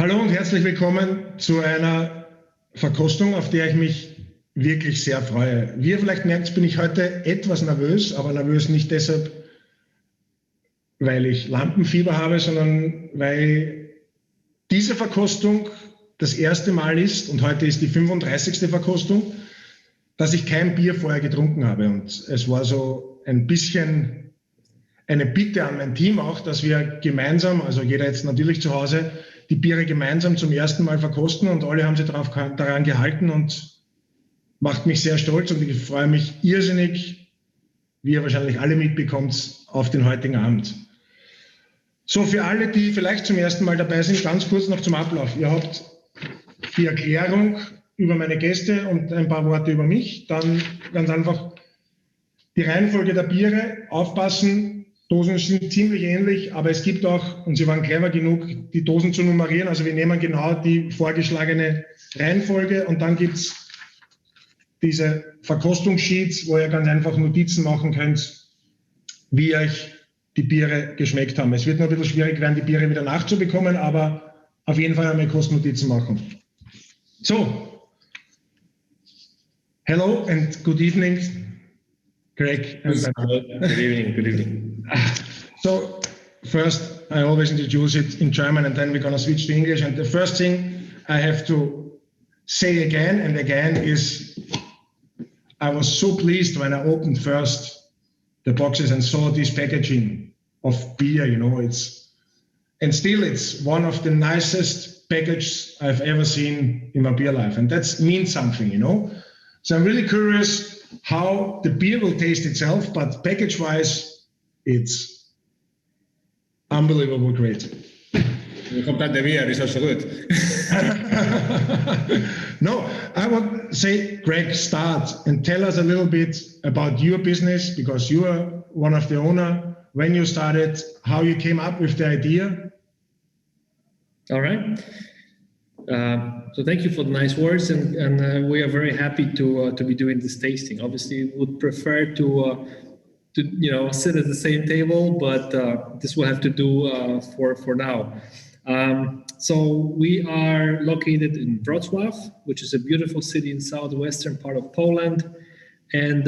Hallo und herzlich willkommen zu einer Verkostung, auf der ich mich wirklich sehr freue. Wie ihr vielleicht merkt, bin ich heute etwas nervös, aber nervös nicht deshalb, weil ich Lampenfieber habe, sondern weil diese Verkostung das erste Mal ist, und heute ist die 35. Verkostung, dass ich kein Bier vorher getrunken habe. Und es war so ein bisschen eine Bitte an mein Team auch, dass wir gemeinsam, also jeder jetzt natürlich zu Hause, die Biere gemeinsam zum ersten Mal verkosten, und alle haben sich daran gehalten und macht mich sehr stolz, und ich freue mich irrsinnig, wie ihr wahrscheinlich alle mitbekommt, auf den heutigen Abend. So, für alle, die vielleicht zum ersten Mal dabei sind, ganz kurz noch zum Ablauf. Ihr habt die Erklärung über meine Gäste und ein paar Worte über mich. Dann ganz einfach die Reihenfolge der Biere, aufpassen. Dosen sind ziemlich ähnlich, aber es gibt auch, und sie waren clever genug, die Dosen zu nummerieren. Also wir nehmen genau die vorgeschlagene Reihenfolge, und dann gibt es diese Verkostungssheets, wo ihr ganz einfach Notizen machen könnt, wie euch die Biere geschmeckt haben. Es wird noch ein bisschen schwierig werden, die Biere wieder nachzubekommen, aber auf jeden Fall einmal Kostnotizen machen. So, hello and good evening, Greg. Good evening, good evening. So, first, I always introduce it in German, and then we're going to switch to English. And the first thing I have to say again and again is I was so pleased when I opened first the boxes and saw this packaging of beer, you know, and still it's one of the nicest packages I've ever seen in my beer life. And that means something, you know. So I'm really curious how the beer will taste itself, but package-wise, it's unbelievable great. You hope that the beer is also good. No, I would say, Greg, start and tell us a little bit about your business, because you are one of the owner, when you started, how you came up with the idea. All right. So thank you for the nice words, and we are very happy to be doing this tasting. Obviously, would prefer to sit at the same table, but this will have to do for now. So we are located in Wrocław, which is a beautiful city in southwestern part of Poland, and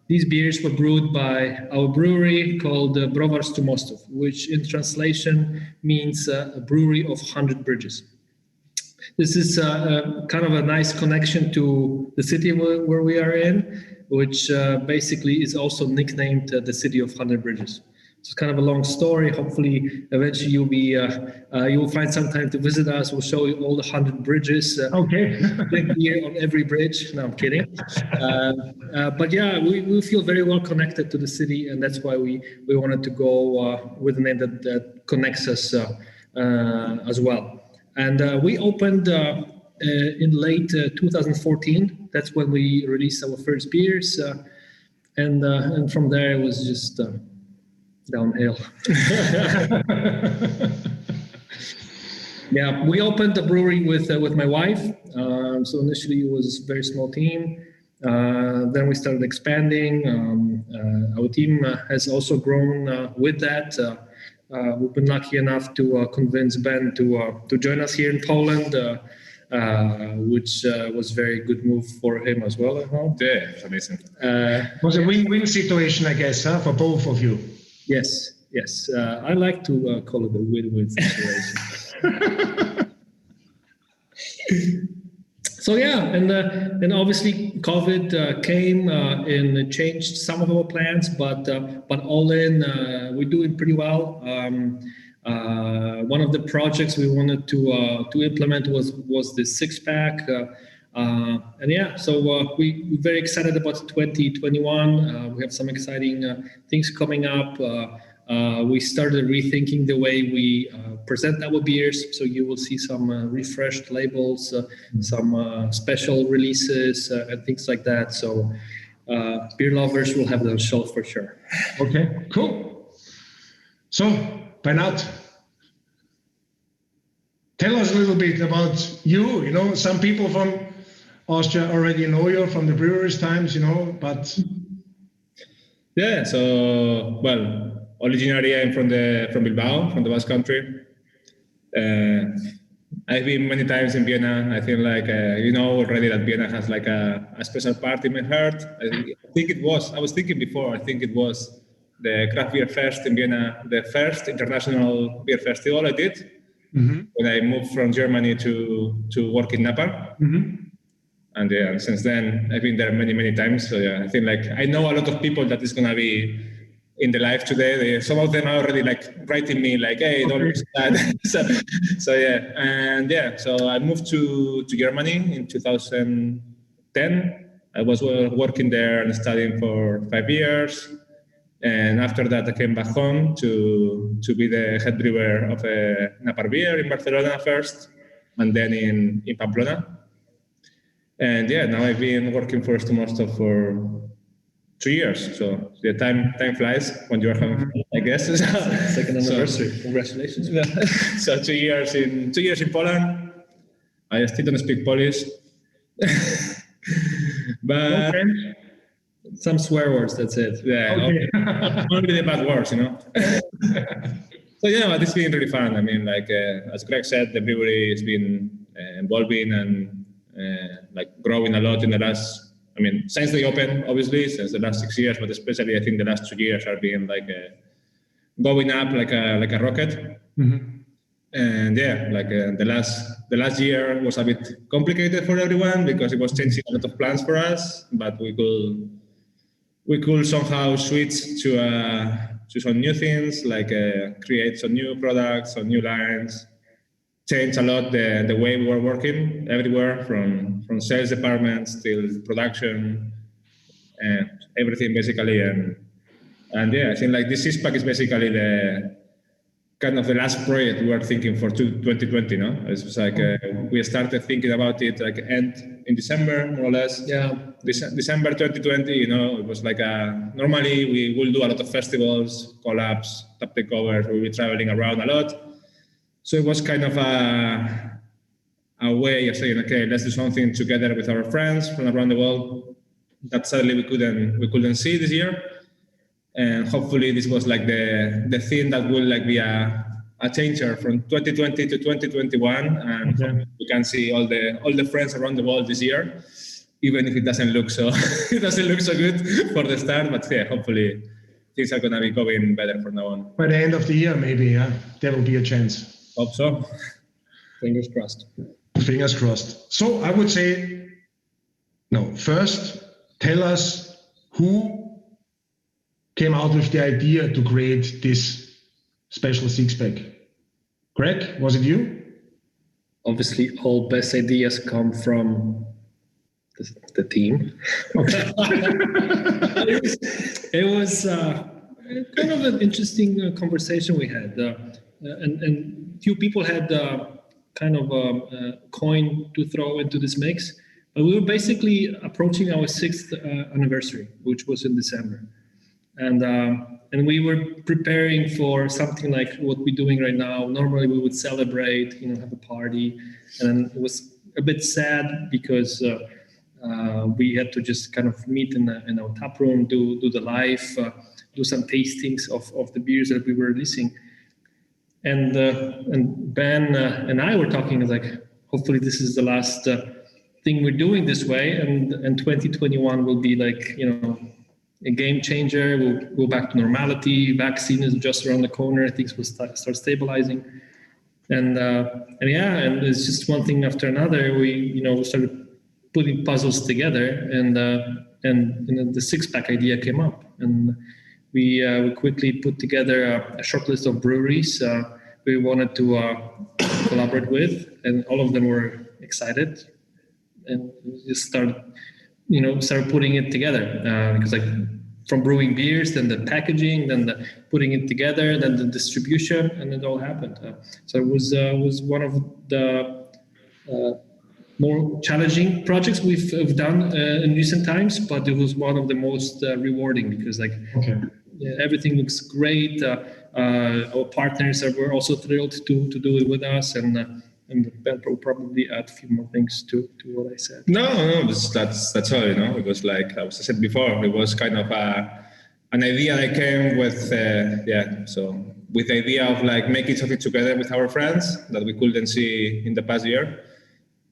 these beers were brewed by our brewery called Browar Stu Mostów, which in translation means a brewery of 100 bridges. This is kind of a nice connection to the city where we are in, which basically is also nicknamed the City of 100 Bridges. It's kind of a long story. Hopefully, eventually you will find some time to visit us. We'll show you all the 100 bridges. Okay. Here on every bridge. No, I'm kidding. But yeah, we feel very well connected to the city, and that's why we wanted to go with a name that connects us as well. And we opened in late 2014. That's when we released our first beers, and from there it was just downhill. Yeah, we opened the brewery with my wife. So initially it was a very small team. Then we started expanding. Our team has also grown with that. We've been lucky enough to convince Ben to join us here in Poland, which was a very good move for him as well, I hope. Yeah, amazing. It was a win-win situation, I guess, for both of you. Yes. I like to call it a win-win situation. So yeah, and obviously COVID came and changed some of our plans, but all in, we're doing pretty well. One of the projects we wanted to implement was the six-pack, and yeah, so we're very excited about 2021. We have some exciting things coming up. We started rethinking the way we present our beers, so you will see some refreshed labels, some special releases, and things like that. So beer lovers will have them on shelf for sure. Okay, cool. So, Beinat, tell us a little bit about you. You know, some people from Austria already know you from the breweries times, you know, but... Yeah, so, well, originally I'm from Bilbao, from the Basque Country. I've been many times in Vienna. I feel like you know already that Vienna has like a special part in my heart. I think it was. I was thinking before. I think it was the craft beer fest in Vienna, the first international beer festival I did when I moved from Germany to work in Napa. And yeah, since then I've been there many times. So yeah, I think like I know a lot of people that is gonna be in the live today. Some of them are already like writing me like, "Hey, don't lose that." so yeah, and yeah, so I moved to Germany in 2010. I was working there and studying for 5 years, and after that I came back home to be the head brewer of a Napa beer in Barcelona first, and then in Pamplona. And yeah, now I've been working for Stu Mostów for 2 years. So the time flies when you're having fun, I guess. Second anniversary. Congratulations. Yeah. So 2 years in Poland. I still don't speak Polish. But some swear words, that's it. Yeah, okay. Only the bad words, you know. So yeah, but it's been really fun. I mean, like as Greg said, the brewery has been evolving and like growing a lot in the last, I mean, since they opened, obviously, since the last 6 years, but especially I think the last 2 years are being like going up like a rocket. And yeah, like the last year was a bit complicated for everyone because it was changing a lot of plans for us, but we could somehow switch to some new things, like create some new products, some new lines. Changed a lot the way we were working everywhere, from sales departments till production and everything basically. And yeah, I think like this Sixpack is basically the kind of the last project we were thinking for 2020. No, it was like we started thinking about it like end in December, more or less. Yeah, December 2020. You know, it was like normally we will do a lot of festivals, collabs, top takeovers. We'll be traveling around a lot. So it was kind of a way of saying, okay, let's do something together with our friends from around the world that sadly we couldn't see this year. And hopefully this was like the thing that will like be a changer from 2020 to 2021, and we can see all the friends around the world this year, even if it doesn't look so good for the start. But yeah, hopefully things are gonna be going better from now on. By the end of the year, maybe, yeah, there will be a chance. Hope so. Fingers crossed. Fingers crossed. So I would say, no, first tell us who came out with the idea to create this special six-pack. Greg, was it you? Obviously, all best ideas come from the team. Okay. It was kind of an interesting conversation we had, and few people had kind of a coin to throw into this mix. But we were basically approaching our 6th anniversary, which was in December, and we were preparing for something like what we're doing right now. Normally, we would celebrate, have a party, and it was a bit sad because we had to just kind of meet in our tap room, do the live, do some tastings of the beers that we were releasing. And Ben and I were talking like, hopefully this is the last thing we're doing this way, and 2021 will be like, a game changer. We'll go back to normality. Vaccine is just around the corner. Things will start stabilizing, and it's just one thing after another. We started putting puzzles together, and the six-pack idea came up, and we quickly put together a short list of breweries we wanted to collaborate with, and all of them were excited, and we just started putting it together because from brewing beers, then the packaging, then the putting it together, then the distribution, and it all happened. So it was one of the more challenging projects we've done in recent times, but it was one of the most rewarding because everything looks great. Our partners were also thrilled to do it with us, and Ben will probably add a few more things to what I said. No, that's all. It was like I said before. It was kind of an idea that came with So with the idea of like making something together with our friends that we couldn't see in the past year.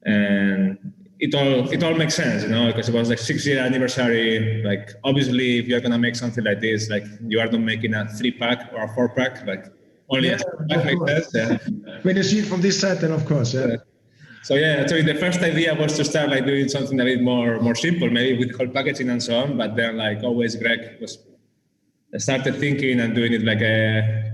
And it all makes sense, because it was like 6-year anniversary. Like obviously, if you're gonna make something like this, like you are not making a 3-pack or a 4-pack, like only a 2-pack makes sense. Yeah. When you see it from this side, then of course, yeah. So actually the first idea was to start like doing something a bit more simple, maybe with whole packaging and so on. But then like always Greg started thinking and doing it like a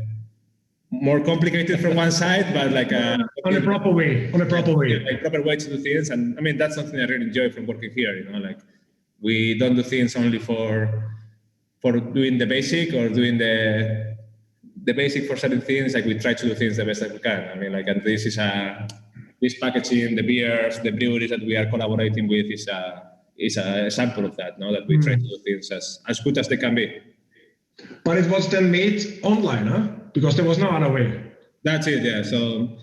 more complicated from one side, but like on a proper way, like proper way to do things. And I mean, that's something I really enjoy from working here, like we don't do things only for doing the basic or doing the basic for certain things. Like we try to do things the best that we can. I mean, like, and this packaging, the beers, the breweries that we are collaborating with is a sample of that, that we try to do things as good as they can be. But it was then made online, huh? Because there was no other way. That's it, yeah. So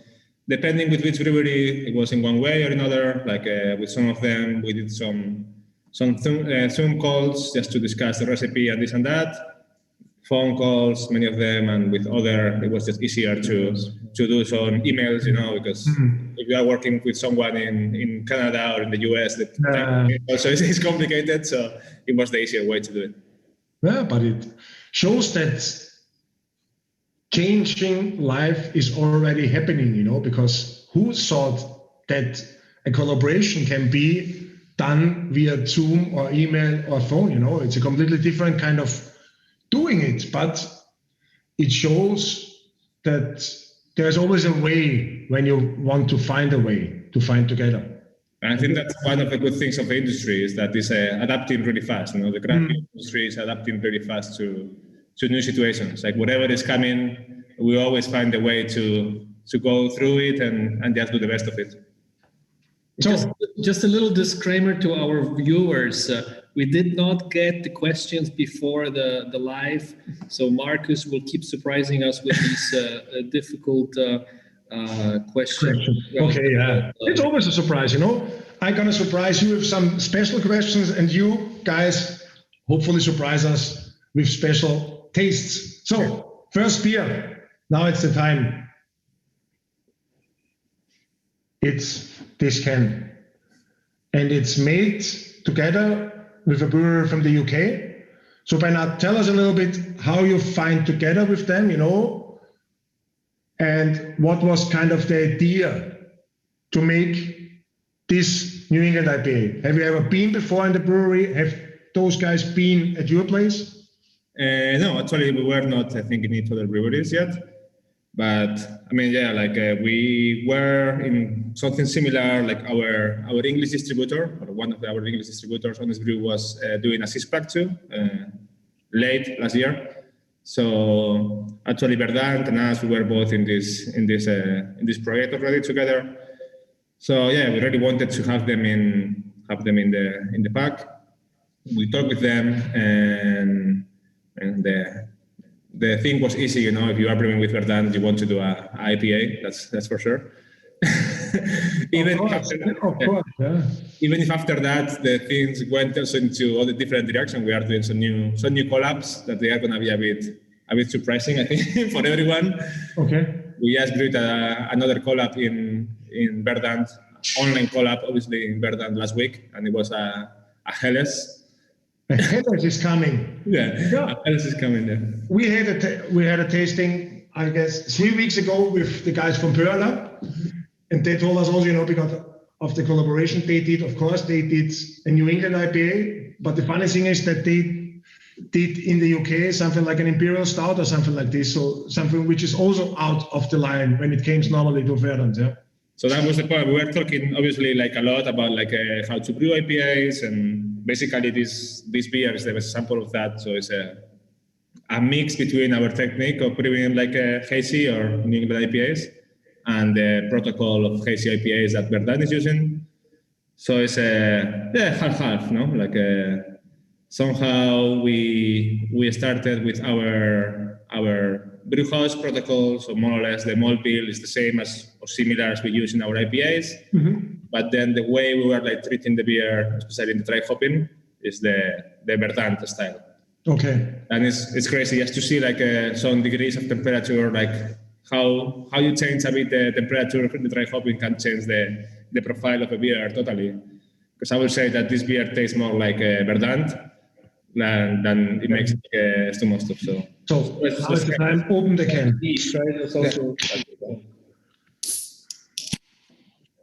depending with which brewery, it was in one way or another. Like with some of them, we did some Zoom calls just to discuss the recipe and this and that. Phone calls, many of them, and with other, it was just easier to do some emails, because if you are working with someone in Canada or in the US, also it's complicated. So it was the easier way to do it. Yeah, but it shows that changing life is already happening, because who thought that a collaboration can be done via Zoom or email or phone, It's a completely different kind of doing it, but it shows that there's always a way when you want to find a way to find together. I think that's one of the good things of the industry is that it's adapting really fast. The craft industry is adapting really fast to new situations. Like whatever is coming, we always find a way to go through it and just do the best of it. So, just a little disclaimer to our viewers. We did not get the questions before the live, so Marcus will keep surprising us with these difficult questions. Okay, yeah. It's always a surprise, I'm going to surprise you with some special questions, and you guys hopefully surprise us with special tastes. So, first beer. Now it's the time. It's this can. And it's made together with a brewer from the UK. So Beinat, tell us a little bit how you find together with them, and what was kind of the idea to make this New England IPA. Have you ever been before in the brewery? Have those guys been at your place? No, actually we were not, I think, in each other breweries yet. But I mean, we were in something similar, like our English distributor, or one of our English distributors on this brew was doing a six-pack too, late last year. So actually, Verdant and us, we were both in this project already together. So we really wanted to have them in the pack. We talked with them, and the thing was easy, if you are brewing with Verdant, you want to do a IPA, that's for sure. Even if after that the things went also into all the different directions, we are doing some new collabs that they are going to be a bit surprising, I think, for everyone. Okay. We just brewed another collab in Verdant, online collab, obviously in Verdant last week, and it was a Helles. Helles is coming. Helles is coming. Yeah. We had a tasting, I guess, 3 weeks ago with the guys from Collab, and they told us also, because of the collaboration they did a New England IPA, but the funny thing is that they did in the UK something like an Imperial Stout or something like this, so something which is also out of the line when it comes normally to Verdant. Yeah. So that was the point. We were talking obviously like a lot about how to brew IPAs, and basically this beer is the best sample of that. So it's a mix between our technique of brewing like hazy or New England IPAs and the protocol of hazy IPAs that Verdant is using. So it's half-half, no? Somehow we started with our Brew House protocol, so more or less the malt bill is the same as or similar as we use in our IPAs. Mm-hmm. But then the way we were treating the beer, especially in the dry hopping, is the Verdant style. Okay. And it's crazy just to see like some degrees of temperature, like how you change a bit the temperature of the dry hopping can change the profile of a beer totally. Because I would say that this beer tastes more like Verdant than it makes Stu Mostów. So now it's the time, open the can. Yeast, right? That's also.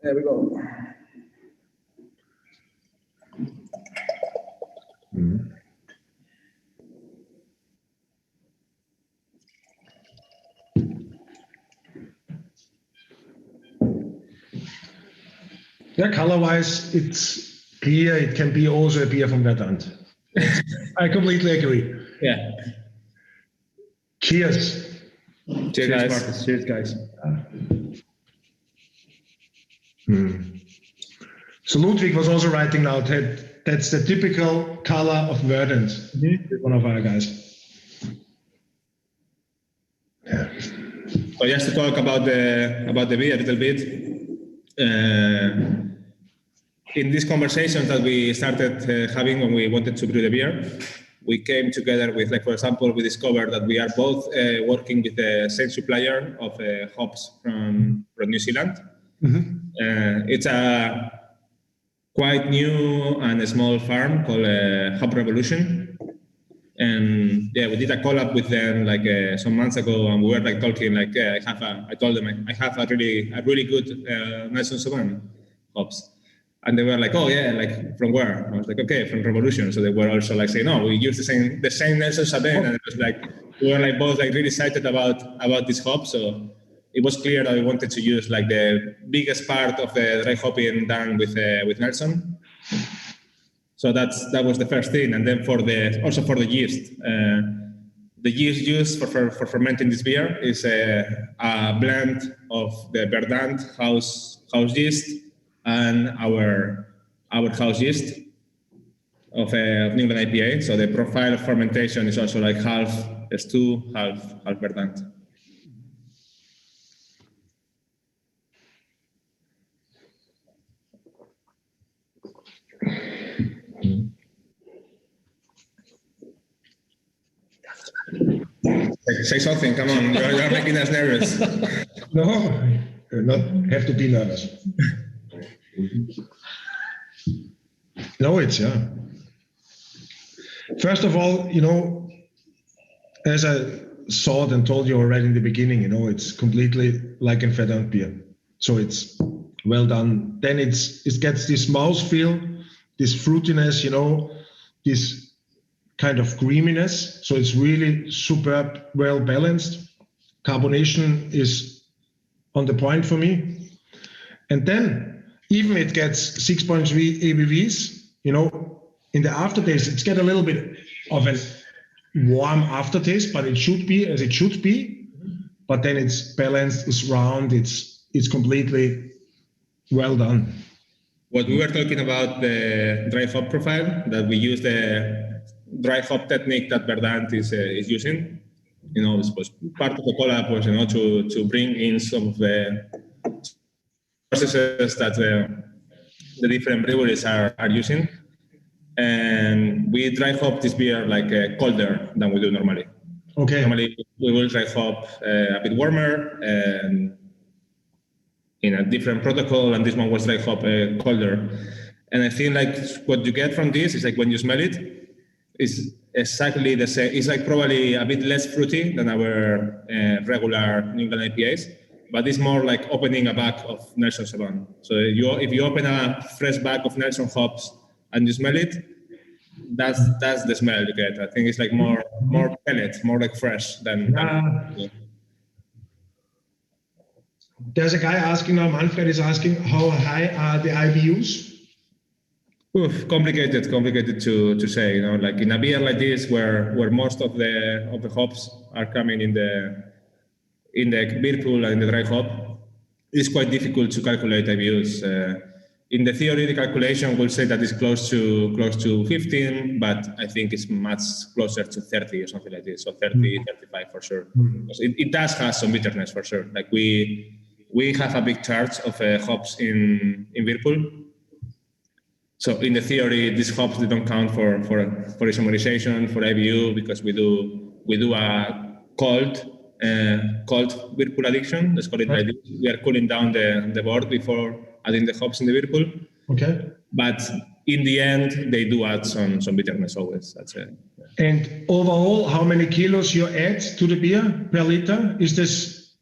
There we go. Mm. Yeah, color-wise, it's clear. It can be also a beer from Verdant. I completely agree. Yeah. Cheers. Cheers, guys. Marcus. Cheers, guys. So Ludwig was also writing now that that's the typical color of Verdant. One of our guys. Yeah. So just to talk about the beer a little bit. In these conversations that we started having when we wanted to brew the beer, we came together with, like, for example, we discovered that we are both working with the same supplier of hops from New Zealand. It's a quite new and a small farm called Hop Revolution. And yeah, we did a collab with them like some months ago, and we were like talking like, I told them I have a really good Nelson Sauvin hops. And they were like, oh yeah, like from where? I was like, okay, from Revolution. So they were also like saying, no, we use the same Nelson Sauvin, and it was like we were like both like really excited about this hop. So it was clear that we wanted to use like the biggest part of the dry hopping done with Nelson. So that was the first thing, and then also for the yeast. The yeast used for fermenting this beer is a blend of the Verdant house yeast and our house yeast of New England IPA. So the profile of fermentation is also like half Stu, half Verdant. Say something, come on, you're making us nervous. No, you not have to be nervous. No, yeah. First of all, as I saw and told you already in the beginning, it's completely like a Verdant beer. So it's well done. Then it gets this mouthfeel, this fruitiness, this kind of creaminess. So it's really superb, well balanced. Carbonation is on the point for me. And then even it gets 6.3 ABVs, in the aftertaste, it's got a little bit of a warm aftertaste, but it should be as it should be. But then it's balanced, it's round, it's completely well done. What we were talking about, the dry hop profile, that we use the dry hop technique that Verdant is using. This was part of the collab was, to bring in some of the processes that the different breweries are using. And we dry hop this beer like colder than we do normally. Okay. Normally we will dry hop a bit warmer and in a different protocol, and this one was dry hop colder. And I think like what you get from this is like when you smell it, is exactly the same. It's like probably a bit less fruity than our regular New England IPAs, but it's more like opening a bag of Nelson Sauvin. So if you open a fresh bag of Nelson hops and you smell it, that's the smell you get. I think it's like more pellet, more like fresh than. There's a guy asking now. Manfred is asking, how high are the IBUs? Oof, complicated to say. Like in a beer like this, where most of the hops are coming in the beer pool and in the dry hop, it's quite difficult to calculate IBUs. In the theory, the calculation will say that it's close to 15, but I think it's much closer to 30 or something like this. So 30, 35 for sure. It does have some bitterness for sure. Like we have a big charge of hops in beer pool. So in the theory, these hops, they don't count for isomerization, for IBU, because we do a cold whirlpool addiction. Let's call it like this. We are cooling down the board before adding the hops in the whirlpool. Okay. But in the end, they do add some bitterness always. That's it. And overall, how many kilos you add to the beer per liter? Is this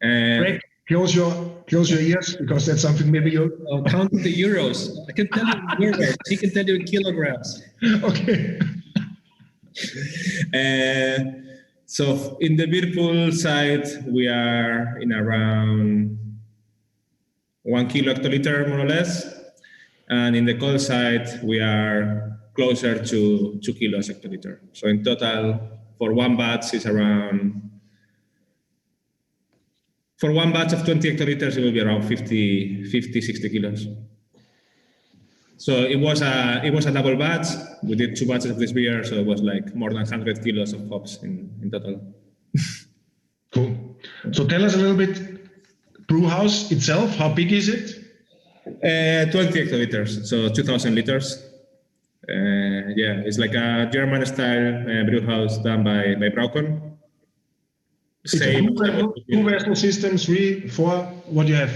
correct? Close your ears, because that's something maybe you count the euros. I can tell you in euros. He can tell you in kilograms. Okay. So in the whirlpool side, we are in around 1 kilo hectoliter, more or less. And in the cold side, we are closer to 2 kilos hectoliter. So in total, for one batch, it's around... For one batch of 20 hectoliters, it will be around 50, 60 kilos. So it was a double batch. We did 2 batches of this beer, so it was like more than 100 kilos of hops in total. Cool. So tell us a little bit, Brew House itself, how big is it? 20 hectoliters, so 2,000 liters. It's like a German-style brew house done by Braucon. Same. Two vessel system, 3, 4. What do you have?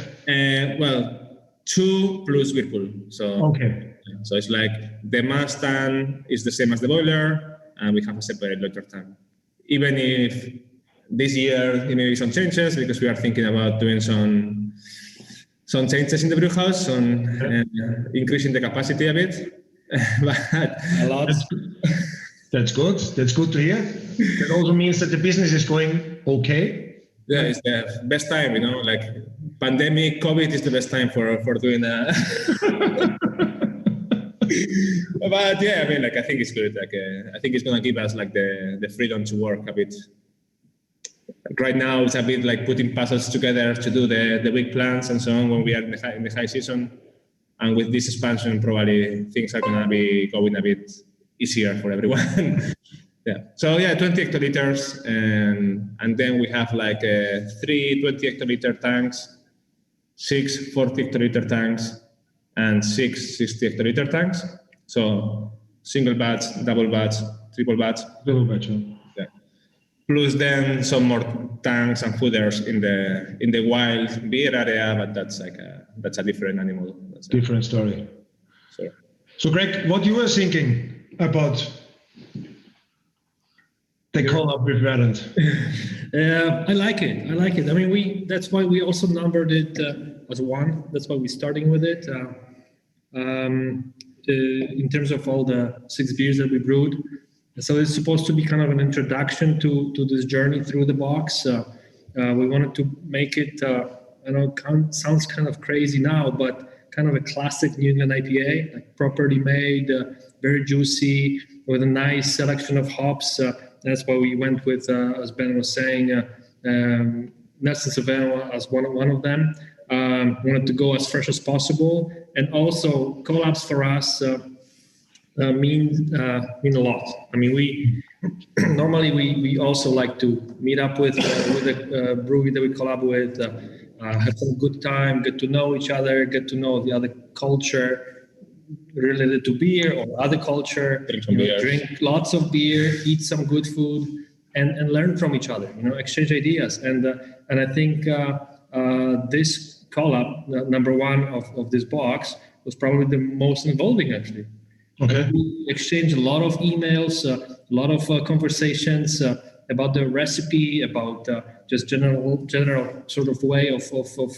2 plus whirlpool. So okay. So it's like the mass tank is the same as the boiler, and we have a separate liter tank. Even if this year there may be some changes, because we are thinking about doing some changes in the brew house, increasing the capacity a bit. But a lot. That's good. That's good to hear. That also means that the business is going okay. Yeah, it's the best time, like pandemic, COVID is the best time for doing that. But yeah, I mean, I think it's good. I think it's going to give us the freedom to work a bit. Right now, it's a bit like putting puzzles together to do the big plans and so on when we are in the high season. And with this expansion, probably things are going to be going a bit easier for everyone. Yeah. So 20 hectoliters, and then we have 3 20 hectoliter tanks, 6 40 hectoliter tanks, and 6 60 hectoliter tanks. So single batch, double batch, triple batch. Double batch. Yeah. Plus then some more tanks and fooders in the wild beer area, but that's a different animal. That's different story. So Greg, what you were thinking about the collab with Verdant? I like it. I mean, that's why we also numbered it as 1. That's why we're starting with it. In terms of all the 6 beers that we brewed. So it's supposed to be kind of an introduction to this journey through the box. We wanted to make it, I know it sounds kind of crazy now, but kind of a classic New England IPA, like properly made, very juicy, with a nice selection of hops. That's why we went with, as Ben was saying, Nelson Sauvignon as one of them. Wanted to go as fresh as possible, and also collabs for us mean a lot. I mean, we normally we also like to meet up with a brewery that we collab with, have some good time, get to know each other, get to know the other culture related to beer or other culture, drink lots of beer, eat some good food, and learn from each other, exchange ideas. And I think this collab, number 1 of this box, was probably the most involving, actually. Okay. We exchanged a lot of emails, a lot of conversations about the recipe, about just general sort of way of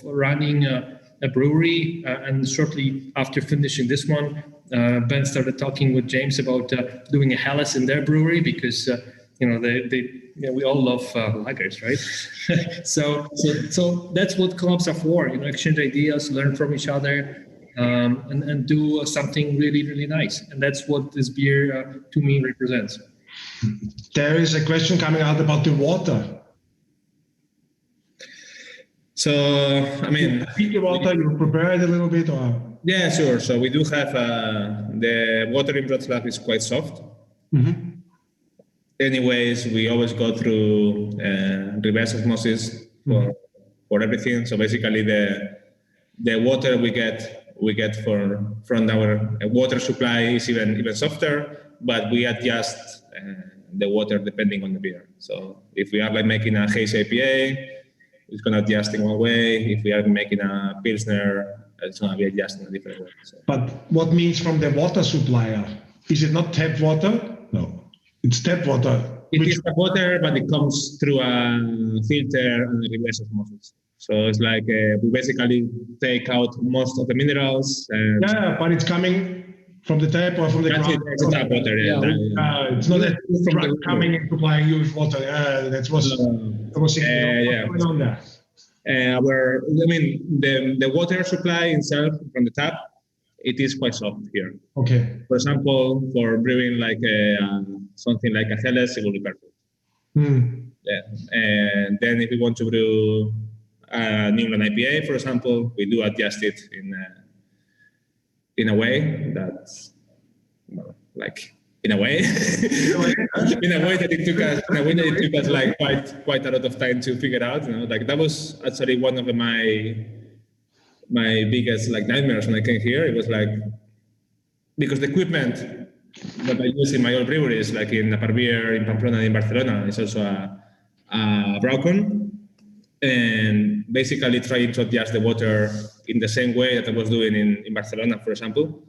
running a brewery. And shortly after finishing this one, Ben started talking with James about doing a Helles in their brewery, because we all love lagers, right? so that's what collabs are for. Exchange ideas, learn from each other, and do something really, really nice. And that's what this beer to me represents. There is a question coming out about the water. So, I mean, heat the water, you prepare it a little bit, or? Yeah, sure. So we do have the water in Wrocław is quite soft. Mm-hmm. Anyways, we always go through reverse osmosis for everything. So basically, the water we get we get from our water supply is even softer, but we adjust the water depending on the beer. So if we are like making a hazy IPA, it's going to adjust in one way. If we are making a Pilsner, it's going to be adjusted in a different way. So. But what means from the water supplier? Is it not tap water? No, it's tap water. It is tap water, but it comes through a filter and a reverse osmosis. So it's like we basically take out most of the minerals. Yeah, but it's coming from the tap or from the ground. It's tap water, It's not a truck coming and supplying you with water. That's what I was thinking. What's going on there? The water supply itself from the tap, it is quite soft here. Okay. For example, for brewing like something like a Helles, it will be perfect. Yeah. And then if we want to brew New England IPA, for example, we do adjust it in a way that's in a way that it took us like quite a lot of time to figure out. Like that was actually one of my biggest like nightmares when I came here. It was like because the equipment that I use in my old breweries, like in Naparbier, in Pamplona, and in Barcelona, is also a Braucon, and basically trying to adjust the water in the same way that I was doing in Barcelona, for example.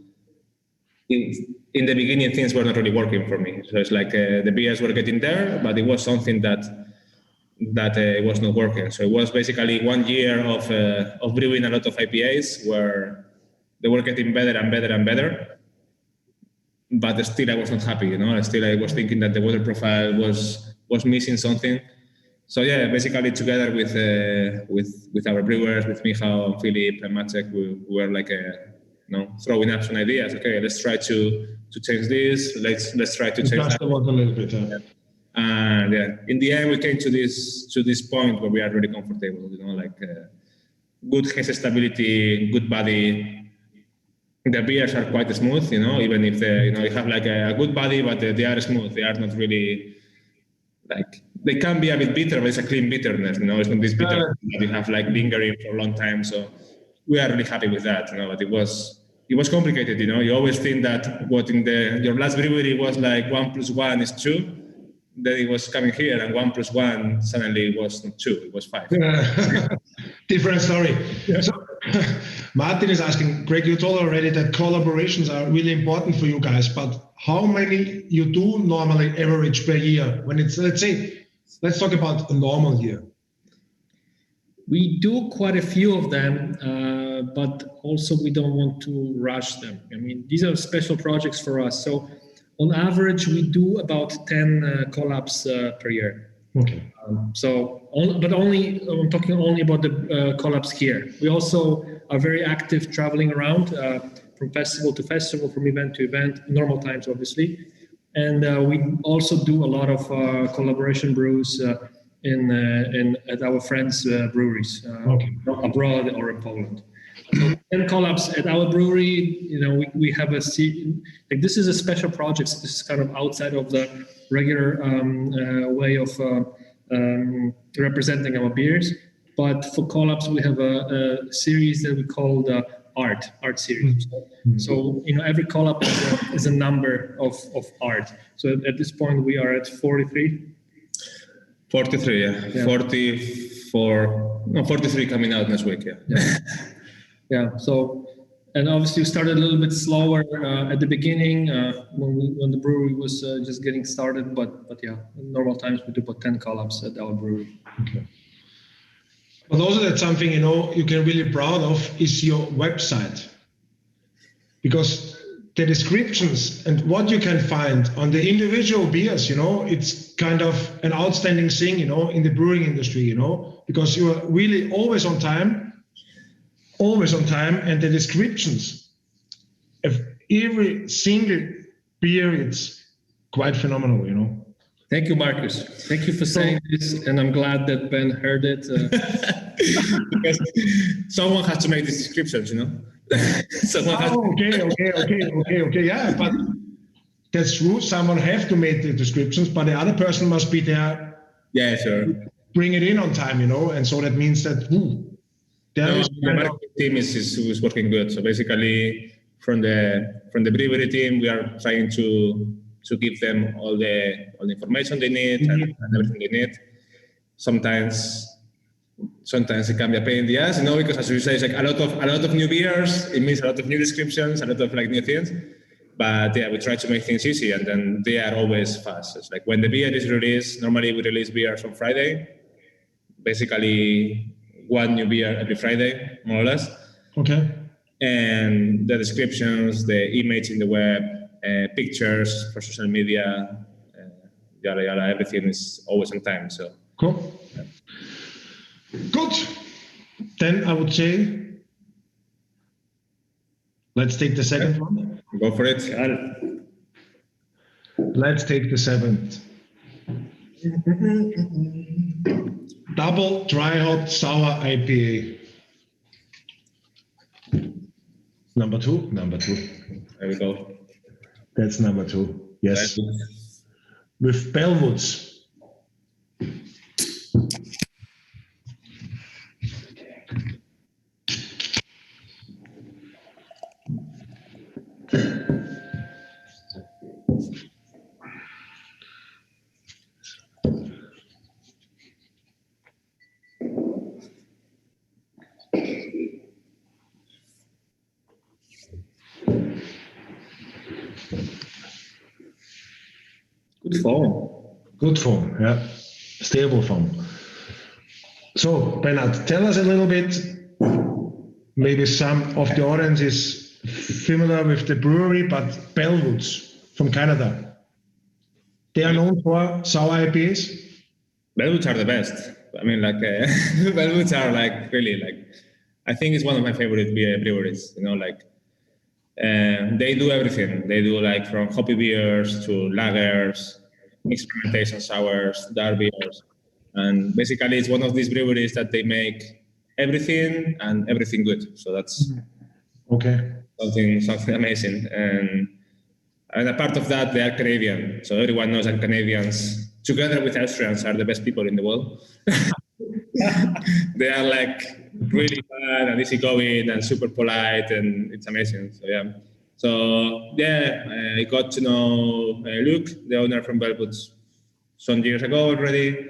In the beginning, things were not really working for me. So it's like the beers were getting there, but it was something that was not working. So it was basically 1 year of brewing a lot of IPAs where they were getting better and better and better. But still, I was not happy. Still, I was thinking that the water profile was missing something. So yeah, basically together with our brewers, with Michał, Filip, and Maciek, we were like throwing up some ideas. Okay, let's try to change this. Let's try to change that. The water a little bit. And in the end, we came to this point where we are really comfortable. Good haze stability, good body. The beers are quite smooth. Even if you have like a good body, but they are smooth. They are not really like. They can be a bit bitter, but it's a clean bitterness. It's not this bitter that you have like lingering for a long time. So we are really happy with that. But it was complicated. You always think that what in your last brewery was like 1 + 1 is 2. Then it was coming here, and 1 + 1 suddenly was not 2; it was 5. Different story. Yeah. So, Martin is asking, Greg, you told already that collaborations are really important for you guys, but how many you do normally average per year? When it's, let's talk about a normal year. We do quite a few of them, but also we don't want to rush them. I mean, these are special projects for us. So on average, we do about 10 collabs per year. Okay. I'm talking only about the collabs here. We also are very active traveling around from festival to festival, from event to event, normal times, obviously. And we also do a lot of collaboration brews at our friends' breweries abroad or in Poland. So 10 collabs at our brewery. We have this is a special project. So this is kind of outside of the regular way of representing our beers. But for collabs, we have a series that we call the art series. Mm-hmm. So every collab is a number of art. So at this point, we are at 43. 43, yeah. 44. No, 43 coming out next week. Yeah. Yeah. So, and obviously we started a little bit slower at the beginning when the brewery was just getting started. But yeah, in normal times we do about 10 collabs at our brewery. Okay. But also that's something you can really be proud of is your website, because the descriptions and what you can find on the individual beers, it's kind of an outstanding thing, in the brewing industry, because you are really always on time, and the descriptions of every single beer, it's quite phenomenal, Thank you, Marcus. Thank you for saying this, and I'm glad that Ben heard it. Because someone has to make these descriptions, Okay. Yeah, but that's true. Someone have to make the descriptions, but the other person must be there. Yeah, sure. Bring it in on time, and so that means that The marketing team is working good. So basically, from the brewery team, we are trying to give them all the information they need and everything they need. Sometimes it can be a pain in the ass, because as you say, it's like a lot of new beers. It means a lot of new descriptions, a lot of new things. But yeah, we try to make things easy, and then they are always fast. It's like when the beer is released, normally we release beers on Friday. Basically, one new beer every Friday, more or less. Okay. And the descriptions, the image in the web, pictures for social media, yada yada, everything is always on time. So cool. Yeah. Good. Then I would say, let's take the second one. Go for it. Let's take the seventh. Double Dry Hot Sour IPA. Number two. There we go. That's number 2. Yes. With Bellwoods. Good form, yeah. Stable form. So, Beinat, tell us a little bit, maybe some of the audience is familiar with the brewery, but Bellwoods from Canada. They are known for sour IPAs? Bellwoods are the best. I mean, Bellwoods are really I think it's one of my favorite breweries, they do everything. They do from hoppy beers to lagers, mixed fermentation sours, dark beers. And basically it's one of these breweries that they make everything and everything good. So that's something amazing. And a part of that, they are Canadian. So everyone knows that Canadians, together with Austrians, are the best people in the world. They are really fun and easygoing and super polite, and it's amazing. I got to know Luke, the owner from Bellwoods, some years ago already.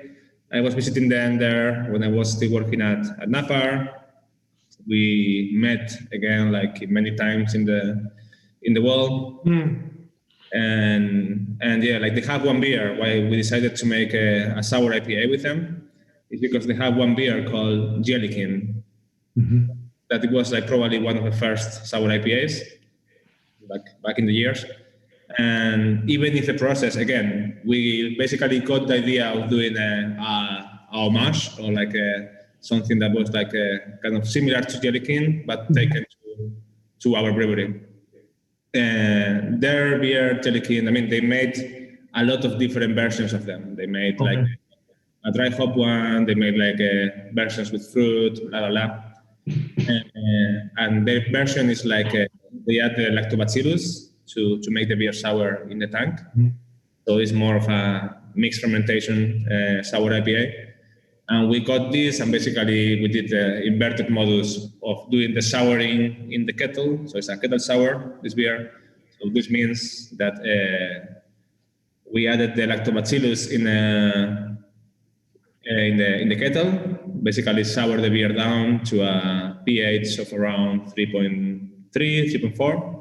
I was visiting them there when I was still working at Napa. We met again many times in the world. And they have one beer. Why we decided to make a sour IPA with them is because they have one beer called Jellikin. That it was probably one of the first sour IPAs back in the years. And even if the process, again, we basically got the idea of doing a homage or something that was kind of similar to Jellikin, but taken to our brewery. And their beer, Jellikin, I mean, they made a lot of different versions of them. They made a dry hop one, they made versions with fruit, blah, blah, blah. And their version is they add the lactobacillus to make the beer sour in the tank. So it's more of a mixed fermentation sour IPA. And we got this, and basically we did the inverted modus of doing the souring in the kettle. So it's a kettle sour, this beer. So this means that we added the lactobacillus in the kettle, basically sour the beer down to a pH of around 3.3, 3.4.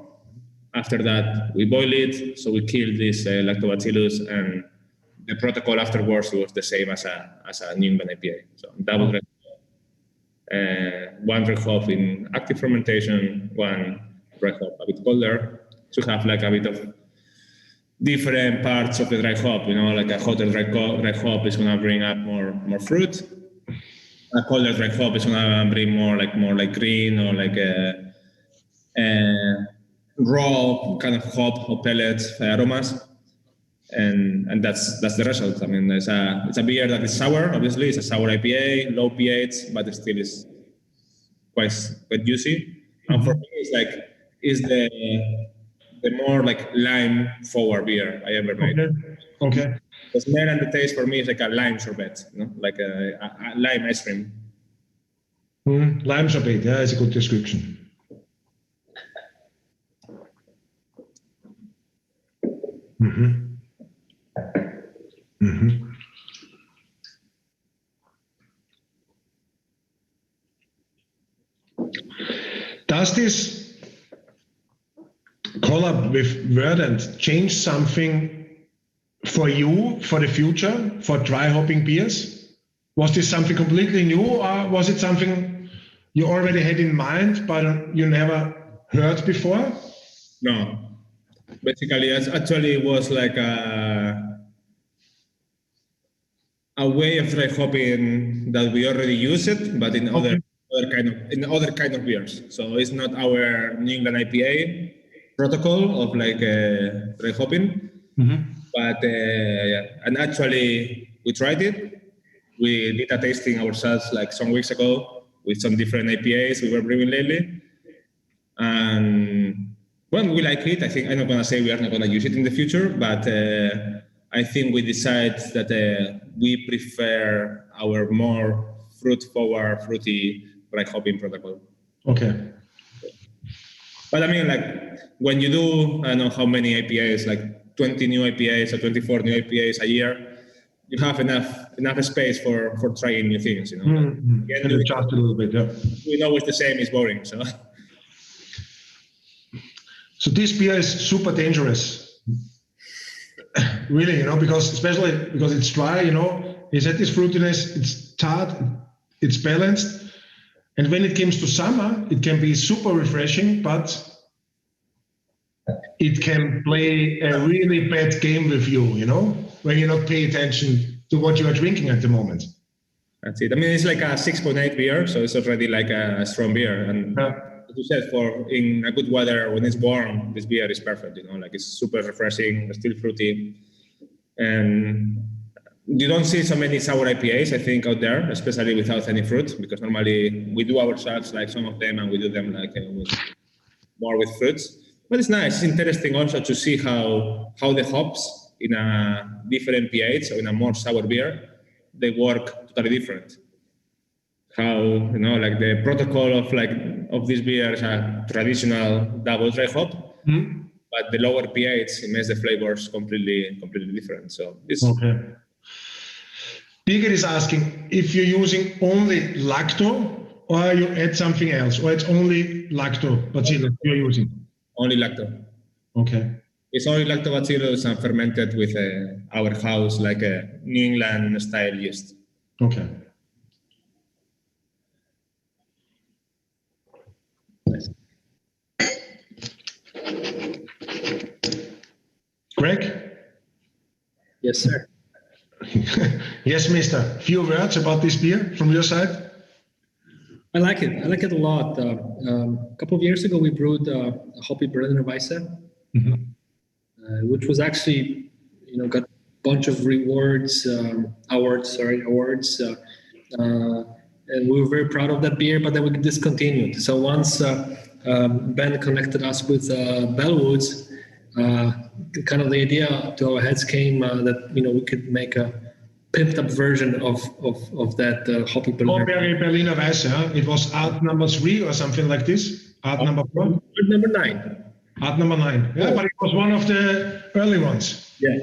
After that, we boil it, so we kill this lactobacillus, and the protocol afterwards was the same as a New England IPA. So double red hop, one red hop in active fermentation, one red hop a bit colder, to have a bit of different parts of the dry hop. A hotter dry hop is gonna bring up more fruit. A colder dry hop is gonna bring more green or raw kind of hop or pellet aromas, and that's the result. I mean, it's a beer that is sour. Obviously, it's a sour IPA, low pH, but it still is quite juicy. And for me, it's the more lime forward beer I ever made. Okay. The smell and the taste for me is a lime sorbet, like a lime ice cream. Lime sorbet, yeah, is a good description. Does this collab with Verdant change something for you for the future, for dry hopping beers? Was this something completely new, or was it something you already had in mind but you never heard before? No. Basically, it was like a way of dry hopping that we already use it, but in other kind of beers. So it's not our New England IPA protocol of like dry hopping, but and actually we tried it. We did a tasting ourselves like some weeks ago with some different IPAs we were brewing lately, and well, we like it. I think I'm not gonna say we are not gonna use it in the future, but I think we decide that we prefer our more fruit-forward, fruity dry hopping protocol. Okay. But I mean, like when you do, I don't know how many IPAs, like 20 new IPAs or 24 new IPAs a year, you have enough space for trying new things. You know, Can adjust a little bit. Yeah. We know it's the same. It's boring. So this beer is super dangerous. Really, you know, especially because it's dry, you know, it's at this fruitiness, it's tart, it's balanced. And when it comes to summer, it can be super refreshing, but it can play a really bad game with you, you know, when you not pay attention to what you are drinking at the moment. That's it. I mean, it's like a 6.8 beer, so it's already like a strong beer. And as you said, in a good weather, when it's warm, this beer is perfect, you know, like it's super refreshing, still fruity. And you don't see so many sour IPAs, I think, out there, especially without any fruit, because normally we do ourselves like some of them, and we do them like more with fruits. But it's nice. It's interesting also to see how the hops in a different pH or in a more sour beer, they work totally different. How, you know, like the protocol of this beer is a traditional double dry hop, but the lower pH it makes the flavors completely different. So it's okay. Birgit is asking if you're using only lacto or you add something else, or it's only lactobacillus you're using? Only lacto. Okay. It's only lactobacillus and fermented with our house, like a New England style yeast. Okay. Greg? Yes, sir. Yes, mister. Few words about this beer from your side? I like it. I like it a lot. A couple of years ago, we brewed a Hoppy Berliner Weisse, which was actually, you know, got a bunch of awards, and we were very proud of that beer, but then we discontinued. So once Ben connected us with Bellwoods, kind of the idea to our heads came that, you know, we could make a pimped up version of that Hoppy Berliner Weisse, huh? It was art number 3 or something like this? Art number 4? Art number 9. Art number 9. Yeah, but it was one of the early ones. Yeah.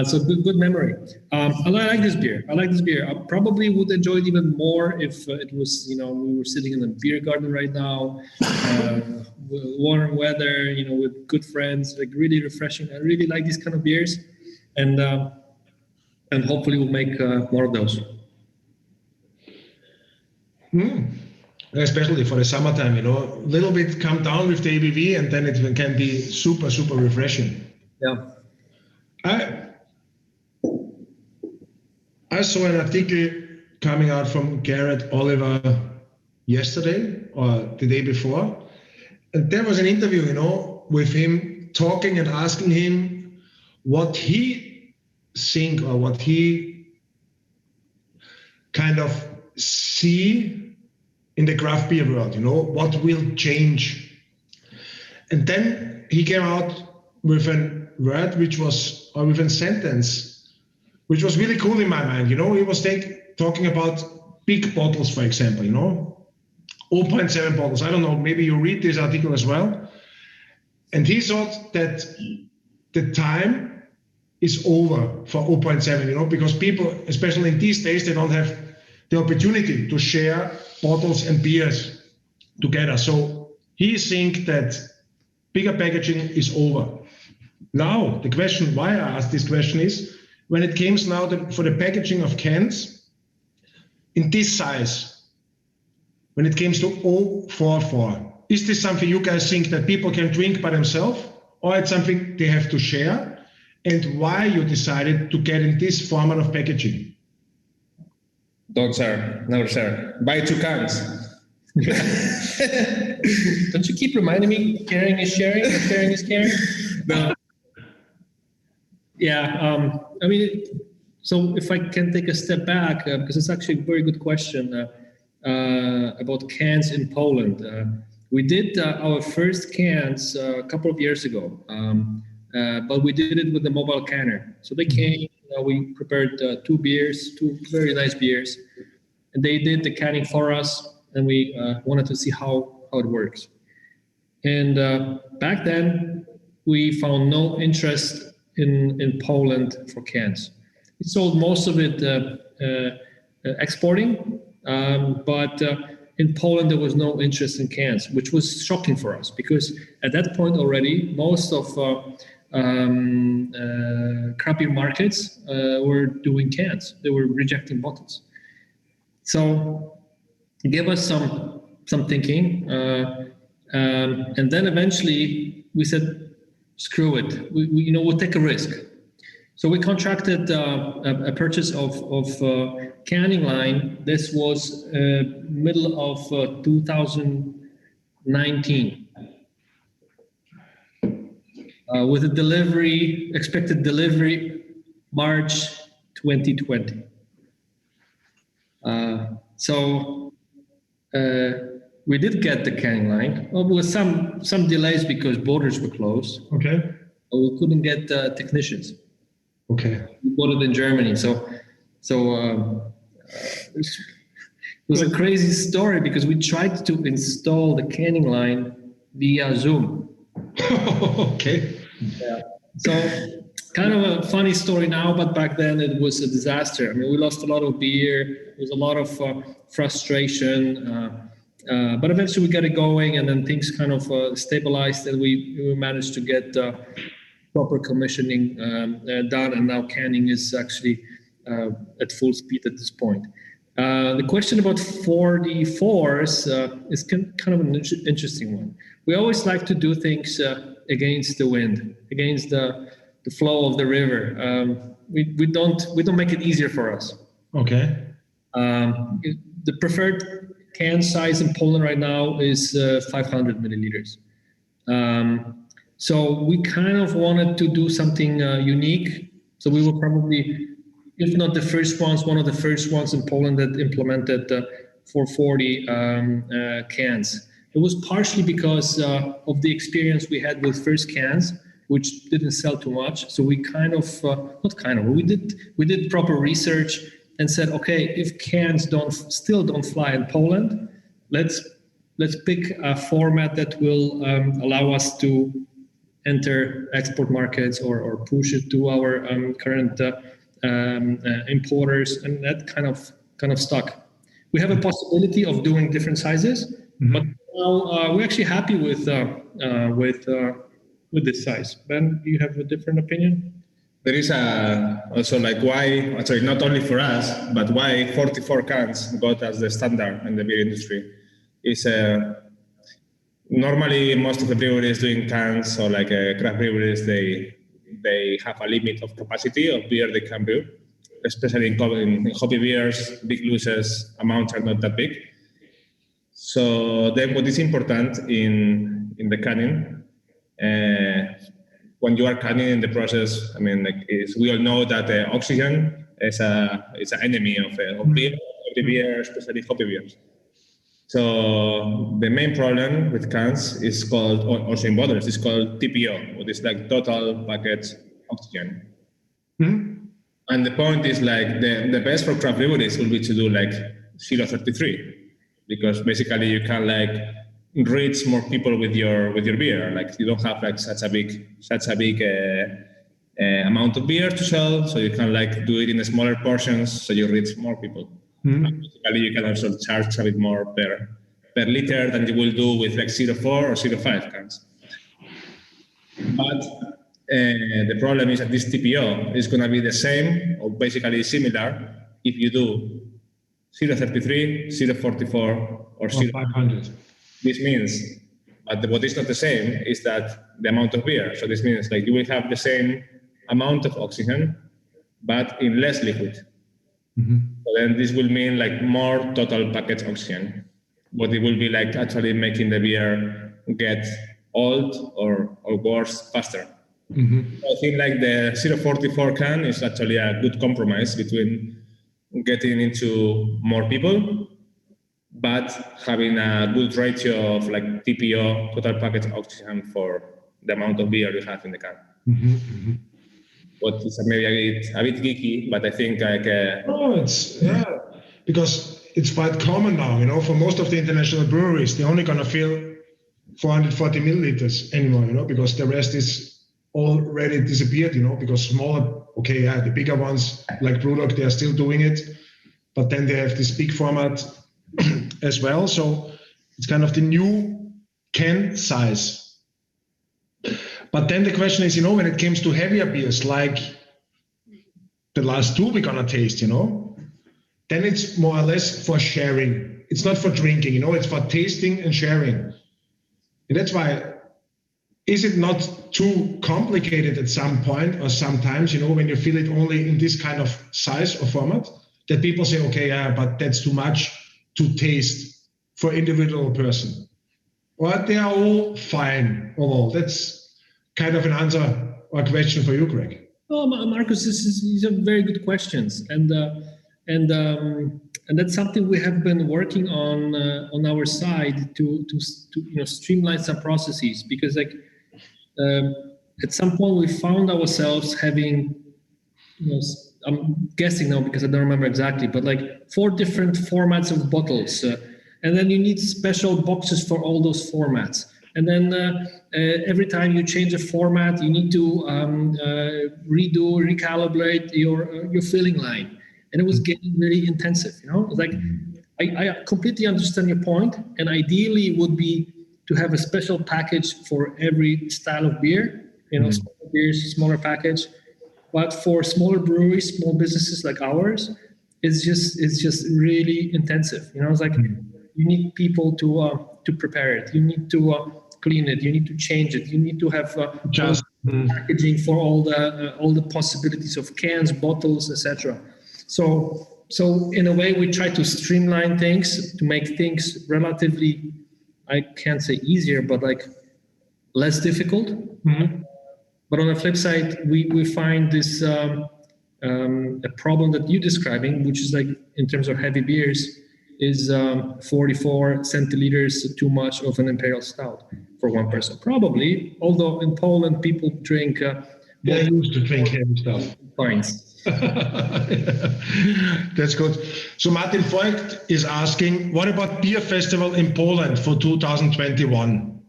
So good memory. I like this beer. I probably would enjoy it even more if it was, you know, we were sitting in a beer garden right now, warm weather, you know, with good friends, like really refreshing. I really like these kind of beers, and hopefully we'll make more of those. Especially for the summertime, you know, a little bit come down with the ABV, and then it can be super, super refreshing. Yeah. I saw an article coming out from Garrett Oliver yesterday or the day before, and there was an interview, you know, with him talking and asking him what he think or what he kind of see in the craft beer world, you know, what will change. And then he came out with a word with a sentence which was really cool in my mind. You know, he was talking about big bottles, for example, you know, 0.7 bottles. I don't know, maybe you read this article as well. And he thought that the time is over for 0.7, because people, especially in these days, they don't have the opportunity to share bottles and beers together. So he thinks that bigger packaging is over. Now, the question why I asked this question is, when it comes now for the packaging of cans in this size, when it comes to 0.44, is this something you guys think that people can drink by themselves, or it's something they have to share? And why you decided to get in this format of packaging? Don't share, never share. Buy 2 cans. Don't you keep reminding me caring is sharing or sharing is caring? No. Yeah, I mean, so if I can take a step back, because it's actually a very good question about cans in Poland. We did our first cans a couple of years ago, but we did it with the mobile canner. So they came, we prepared 2 beers, 2 very nice beers, and they did the canning for us, and we wanted to see how it works. And back then, we found no interest in Poland for cans. We sold most of it exporting, but in Poland there was no interest in cans, which was shocking for us because at that point already most of craft beer markets were doing cans. They were rejecting bottles. So it gave us some thinking, and then eventually we said, screw it. We'll take a risk. So we contracted a purchase of canning line. This was middle of 2019, with a expected delivery March 2020. So we did get the canning line, with some delays because borders were closed. Okay. We couldn't get technicians. Okay. We bought it in Germany. So it was a crazy story because we tried to install the canning line via Zoom. Okay. Yeah. So kind of a funny story now, but back then it was a disaster. I mean, we lost a lot of beer. There was a lot of frustration. But eventually we got it going, and then things kind of stabilized, and we managed to get proper commissioning done, and now canning is actually at full speed at this point. The question about 44s is kind of an interesting one. We always like to do things against the wind, against the flow of the river. We don't make it easier for us. Okay. The preferred can size in Poland right now is 500 milliliters. So we kind of wanted to do something unique. So we were probably, if not the first ones, one of the first ones in Poland that implemented 440 cans. It was partially because of the experience we had with first cans, which didn't sell too much. So we we did proper research and said, okay, if cans still don't fly in Poland, let's pick a format that will allow us to enter export markets or push it to our current importers, and that kind of stuck. We have a possibility of doing different sizes, but now we're actually happy with this size. Ben, do you have a different opinion? There is also why, sorry, not only for us, but why 44 cans got as the standard in the beer industry is normally most of the breweries doing cans, or craft breweries, they have a limit of capacity of beer they can brew, especially in hoppy beers. Big losses amounts are not that big. So then what is important in the canning, when you are canning in the process, I mean, we all know that oxygen is an enemy of beer, especially hoppy beers. So the main problem with cans is called, also in bottles, it's called TPO, which is total package oxygen. Mm-hmm. And the point is the best for craft breweries will be to do 0.33, because basically you can like reach more people with your beer. Like you don't have like such a big amount of beer to sell, so you can like do it in smaller portions, so you reach more people. Basically, you can also charge a bit more per liter than you will do with like 0.4 or 0.5 cans. But the problem is that this TPO is going to be the same or basically similar if you do 0.33, 0.44, or 500. This means, but what is not the same is that the amount of beer. So this means like you will have the same amount of oxygen, but in less liquid. So then this will mean like more total package oxygen, but it will be like actually making the beer get old or worse faster. So I think like the 0.44 can is actually a good compromise between getting into more people, but having a good ratio of like TPO, total package oxygen, for the amount of beer you have in the can. What is maybe a bit geeky, but I think like because it's quite common now, you know, for most of the international breweries, they're only gonna fill 440 milliliters anymore, you know, because the rest is already disappeared, you know, because smaller, the bigger ones like Brewdog, they are still doing it, but then they have this big format as well. So it's kind of the new can size. But then the question is, you know, when it comes to heavier beers, like the last two we're gonna taste, you know, then it's more or less for sharing. It's not for drinking, you know, it's for tasting and sharing. And that's why, is it not too complicated at some point or sometimes, you know, when you feel it only in this kind of size or format, that people say, but that's too much to taste for individual person. Or they are all fine overall. That's kind of an answer or a question for you, Greg. Oh, Marcus, these are very good questions, and that's something we have been working on our side to streamline some processes, because like at some point we found ourselves having, I'm guessing now because I don't remember exactly, but like 4 different formats of bottles, and then you need special boxes for all those formats. And then every time you change a format, you need to recalibrate your filling line. And it was getting really intensive, you know? It's like, I completely understand your point, and ideally it would be to have a special package for every style of beer, you know, smaller beers, smaller package. But for smaller breweries, small businesses like ours, it's just really intensive. You know, it's like you need people to prepare it. You need to clean it. You need to change it. You need to have packaging for all the possibilities of cans, bottles, etc. So in a way, we try to streamline things to make things relatively, I can't say easier, but like less difficult. But on the flip side, we find this a problem that you're describing, which is like in terms of heavy beers, is 44 centiliters too much of an Imperial Stout for one person. Probably, although in Poland people drink. They used to drink heavy stuff. Pints. That's good. So Martin Voigt is asking, what about Beer Festival in Poland for 2021?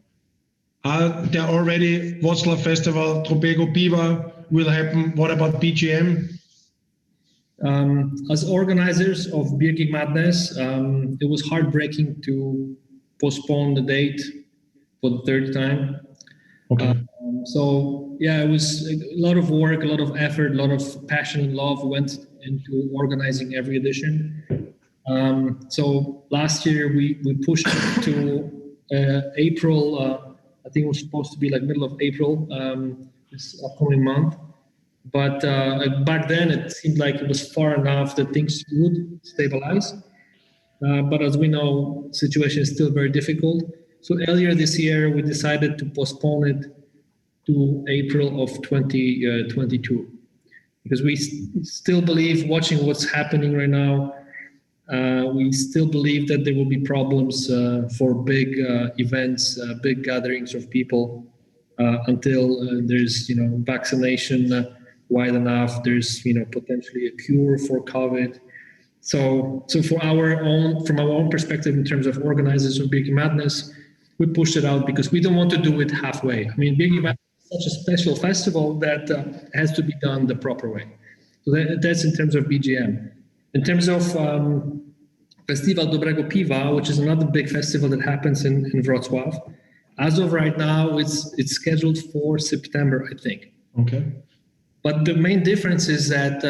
Are there already Wrocław Festival, Trobego Piwa will happen? What about BGM? As organizers of Beer Geek Madness, it was heartbreaking to postpone the date for the 3rd time. Okay. So yeah, it was a lot of work, a lot of effort, a lot of passion and love went into organizing every edition. So last year we pushed it to April. I think it was supposed to be like middle of April, this upcoming month. But back then it seemed like it was far enough that things would stabilize. But as we know, the situation is still very difficult. So earlier this year, we decided to postpone it to April of 2022, because we still believe, watching what's happening right now, we still believe that there will be problems for big events, big gatherings of people until there's vaccination wide enough. There's potentially a cure for COVID. So from our own perspective, in terms of organizers of Big Madness, we pushed it out because we don't want to do it halfway. I mean, Big Madness is such a special festival that has to be done the proper way. So that's in terms of BGM. In terms of Festival Dobrego Piwa, which is another big festival that happens in Wrocław, as of right now, it's scheduled for September, I think. Okay. But the main difference is that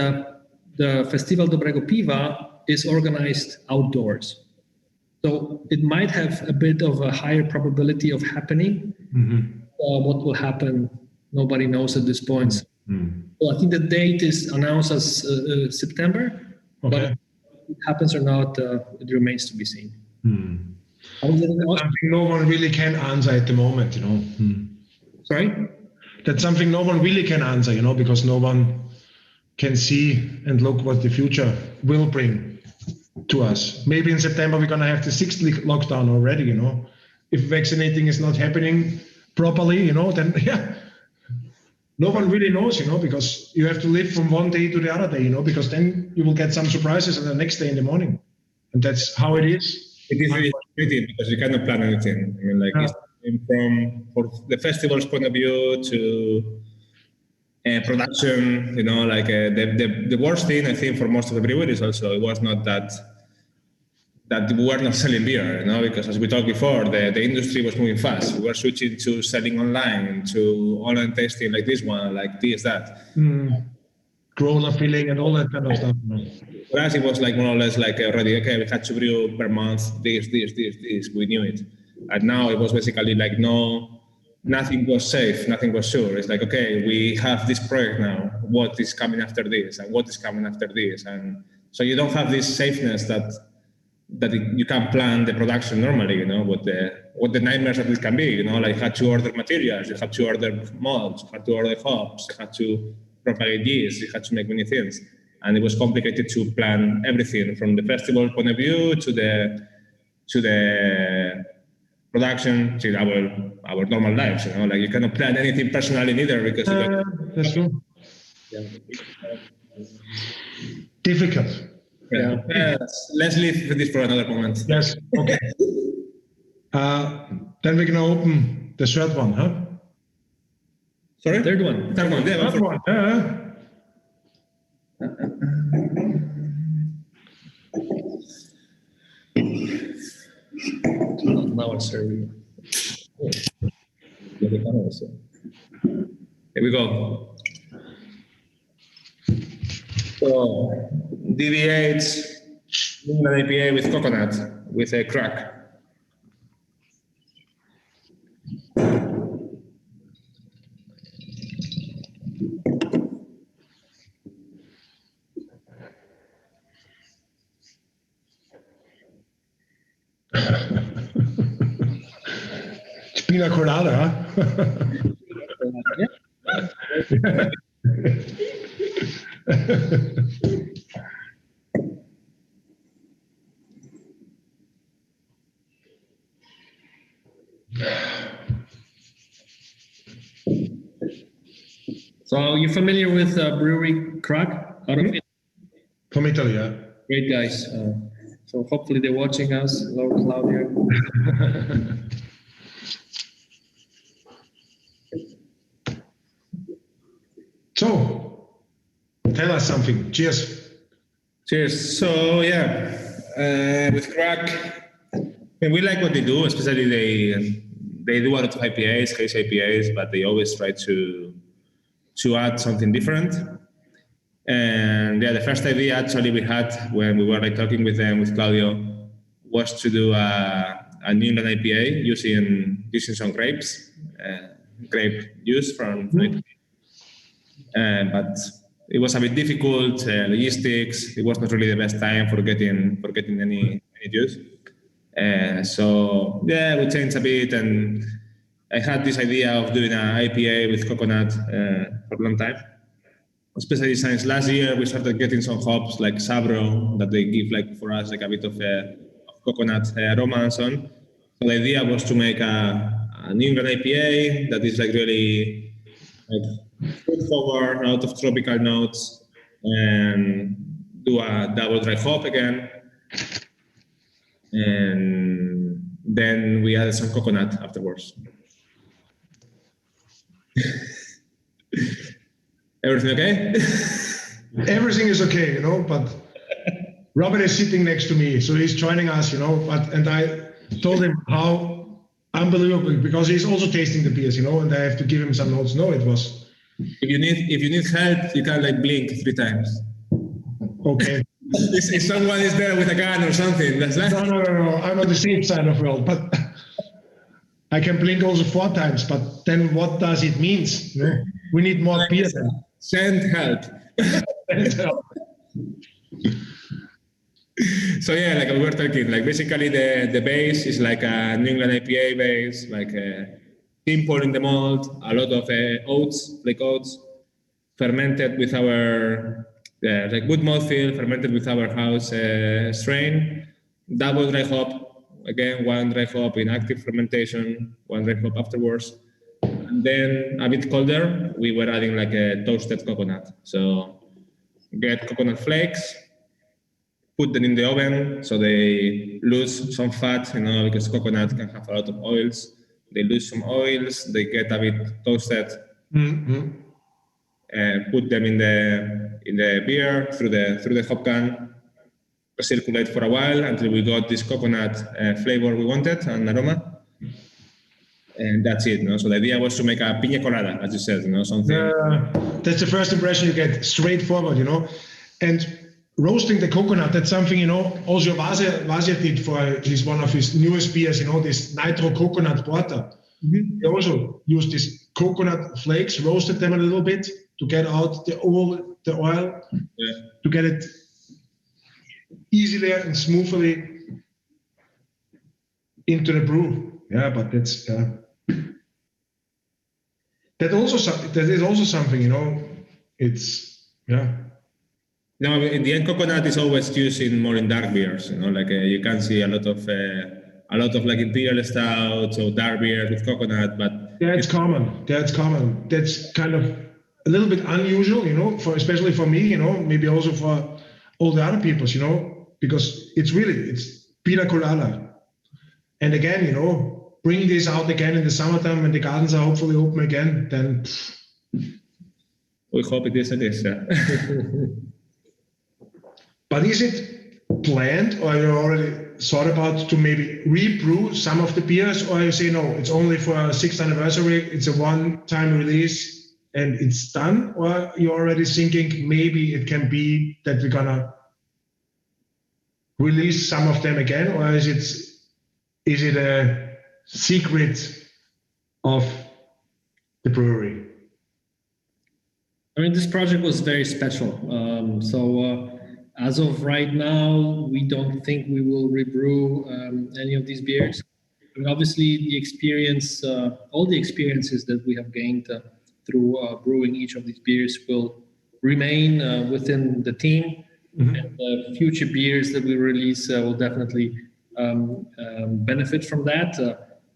the Festival Dobrego Piwa is organized outdoors. So it might have a bit of a higher probability of happening. Mm-hmm. What will happen, nobody knows at this point. Mm-hmm. So I think the date is announced as September, but if it happens or not, it remains to be seen. Mm. Something no one really can answer at the moment, Sorry? That's something no one really can answer, because no one can see and look what the future will bring to us. Maybe in September we're going to have the 6th lockdown already, If vaccinating is not happening properly, then no one really knows, because you have to live from one day to the other day, because then you will get some surprises on the next day in the morning. And that's how it is. It is really tricky because you cannot plan anything. I mean, it's for the festival's point of view to production, the worst thing I think for most of the breweries also, it was not that we were not selling beer, because as we talked before, the industry was moving fast. We were switching to selling online, to online tasting like this one, like this, that. Growler filling and all that kind of stuff. For us, it was more or less already, okay, we had to brew per month, this, we knew it. And now it was basically nothing was safe, nothing was sure. It's okay, we have this project now, what is coming after this, and what is coming after this. And so you don't have this safeness that you can plan the production normally, what the nightmares that it can be, you had to order materials, you had to order malts, you had to order hops, you had to propagate yeast, you had to make many things. And it was complicated to plan everything from the festival point of view to the production to our normal lives, you cannot plan anything personally neither because that's true. Difficult. Yeah. Let's leave this for another moment. Yes. Okay. Then we're gonna open the third one, huh? Sorry? Third one. Third one. Yeah. Third one. Now it's serving. Here we go. So, DDH England IPA with coconut with a crack. Pina colada, huh? So you're familiar with brewery Crack out of Italy? From Italy, yeah. Great guys. So hopefully they're watching us. Hello, Claudia. So, tell us something. Cheers. Cheers. So with Crack, we like what they do. Especially they do a lot of IPAs, hazy IPAs, but they always try to add something different. And the first idea actually we had when we were talking with them, with Claudio, was to do a New England IPA using some grapes, grape juice from but it was a bit difficult, logistics. It was not really the best time for getting any juice. So we changed a bit, and I had this idea of doing an IPA with coconut for a long time. Especially since last year, we started getting some hops like Sabro that they give for us a bit of coconut aroma and so on. So the idea was to make a New England IPA that is really fruit forward, out of tropical notes, and do a double dry hop again. And then we added some coconut afterwards. Everything okay? Everything is okay, but Robert is sitting next to me, so he's joining us, and I told him how unbelievable, because he's also tasting the beers, and I have to give him some notes. No, it was. If you need help, you can blink 3 times. Okay. If someone is there with a gun or something, that's that. No. I'm on the safe side of the world, but I can blink also 4 times. But then, what does it mean? We need more beer. Send help. So yeah, we were talking, basically the base is like a New England IPA base, simple in the malt, a lot of oats, fermented with our good mouthfeel, fermented with our house strain, double dry hop, again 1 dry hop in active fermentation, 1 dry hop afterwards, and then a bit colder, we were adding a toasted coconut. So get coconut flakes, put them in the oven so they lose some fat, because coconut can have a lot of oils. They lose some oils, they get a bit toasted. Mm-hmm. Put them in the beer through the hop can, recirculate for a while until we got this coconut flavor we wanted and aroma, and that's it. So the idea was to make a piña colada, as you said, something. That's the first impression you get, straightforward, and roasting the coconut. That's something also Vazia did for at least one of his newest beers. this nitro coconut porter. Mm-hmm. They also used these coconut flakes, roasted them a little bit to get out the oil, to get it easily and smoothly into the brew. Yeah, but that's that is also something. It's No, in the end, coconut is always used more in dark beers. You can see a lot of Imperial Stouts or dark beers with coconut, but that's common. That's kind of a little bit unusual, especially for me, maybe also for all the other people, because it's pina colada. And again, bring this out again in the summertime when the gardens are hopefully open again, then we hope it is. Yeah. But is it planned, or you already thought about to maybe re-brew some of the beers, or you say no, it's only for a 6th anniversary, it's a one-time release and it's done, or you're already thinking maybe it can be that we're gonna release some of them again, or is it a secret of the brewery? I mean, this project was very special. As of right now, we don't think we will rebrew any of these beers. And obviously, the experience, all the experiences that we have gained through brewing each of these beers will remain within the team. Mm-hmm. And the future beers that we release will definitely benefit from that.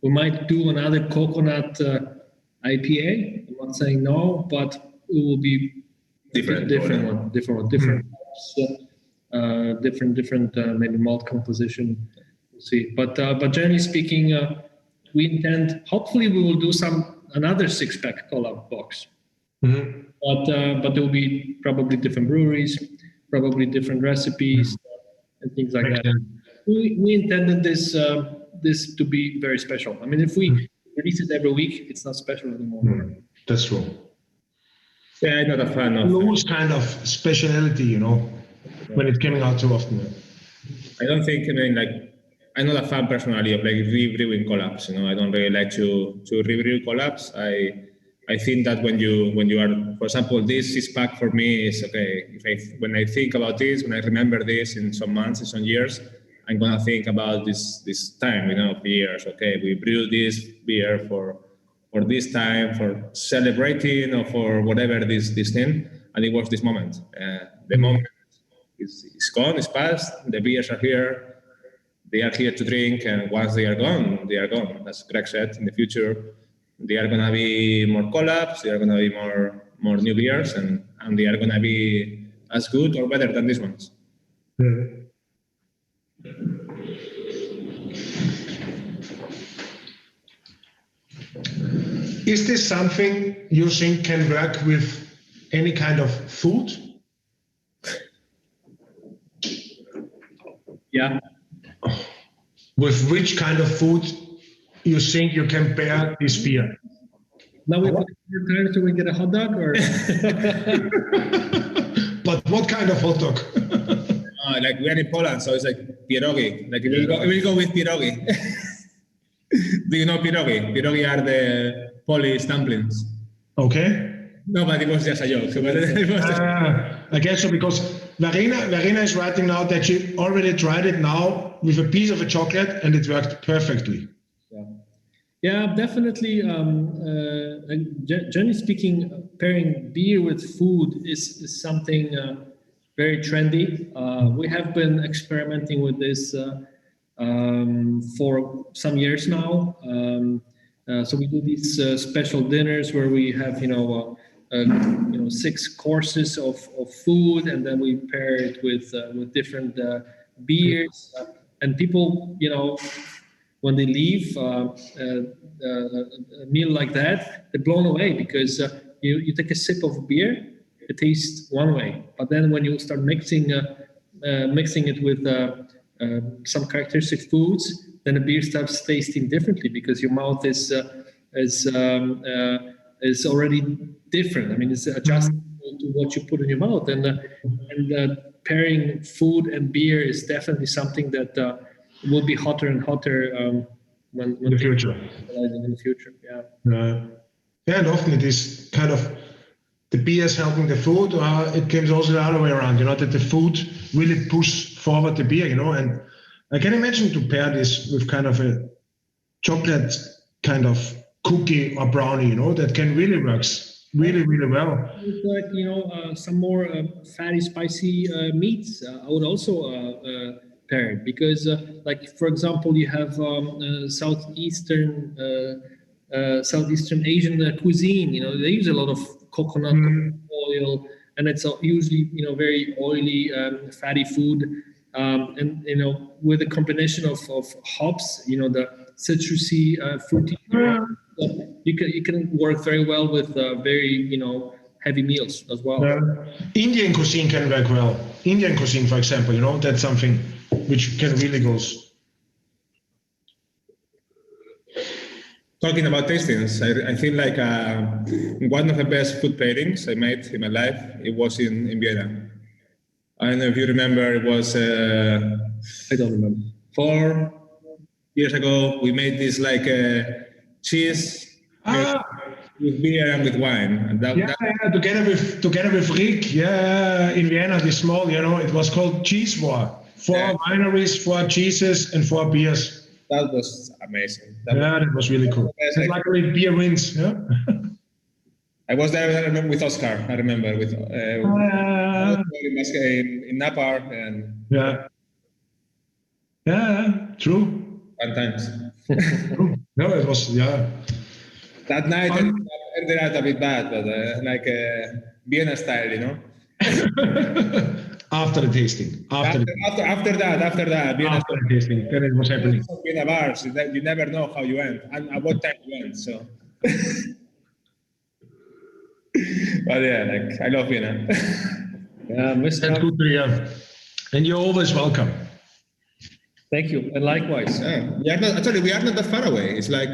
We might do another coconut IPA. I'm not saying no, but it will be different maybe malt composition. We'll see. But generally speaking, we intend. Hopefully, we will do another 6-pack collab box. Mm-hmm. But there will be probably different breweries, probably different recipes, and things like that. We intended this to be very special. I mean, if we release it every week, it's not special anymore. That's true. Yeah, I'm not a fan of lose kind of speciality, when it's coming out too often. I don't think, I'm not a fan personally of rebrewing collabs. I don't really like to rebrew collabs. I think that when you are, for example, this 6-pack for me is okay. When I think about this, when I remember this in some months, in some years, I'm gonna think about this time, of years. Okay, we brewed this beer for this time, for celebrating or for whatever this thing, and it was this moment. The moment is gone, it's past. The beers are here. They are here to drink, and once they are gone, they are gone. As Greg said, in the future, there are gonna be more collabs. There are gonna be more new beers, and they are gonna be as good or better than these ones. Is this something you think can work with any kind of food? Yeah. With which kind of food you think you can pair this beer? Now we put it time so we get a hot dog, or But what kind of hot dog? Like we're in Poland, so it's like pierogi. Like we go with pierogi. Do you know pierogi? Pierogi are the Polish dumplings. Okay. No, but it was just a joke. I guess so, because Verena is writing now that she already tried it now with a piece of a chocolate and it worked perfectly. Yeah, definitely. Generally speaking, pairing beer with food is something very trendy. We have been experimenting with this for some years now. So we do these special dinners where we have, 6 courses of food, and then we pair it with different beers. And people, when they leave a meal like that, they're blown away, because you take a sip of beer, it tastes one way, but then when you start mixing it with some characteristic foods, then the beer starts tasting differently, because your mouth is already different. I mean, it's adjustable to what you put in your mouth, and pairing food and beer is definitely something that will be hotter and hotter when in the future. In the future, yeah. And often it is kind of the beer is helping the food, or it comes also the other way around. That the food really push forward the beer. And I can imagine to pair this with kind of a chocolate kind of cookie or brownie. That can really works really well. With some more fatty, spicy meats, I would also pair it, because like for example, you have Southeastern Asian cuisine. They use a lot of coconut oil, and it's usually very oily, fatty food. And with a combination of hops, the citrusy, fruity, you can work very well with very heavy meals as well. Indian cuisine can work well. Indian cuisine, for example, that's something which can really go. Talking about tastings, I feel like one of the best food pairings I made in my life, it was in Vienna. I don't know if you remember, it was, I don't remember, 4 years ago, we made this like cheese with beer and with wine. And together with Rick, in Vienna, this small, it was called Cheese War. 4 wineries, 4 cheeses, and 4 beers. That was amazing. That was really cool. Luckily, beer wins. Yeah. I was there with Oscar. I remember with in Napa and true. Fun times. No, it was That night it ended up a bit bad, but like Vienna style, After the tasting. After that. Vienna after the tasting, then it was happening. Vienna bars, you never know how you went and at what time you went. So, but I love Vienna. That's good to hear. And you're always welcome. Thank you, and likewise. We are not that far away. It's like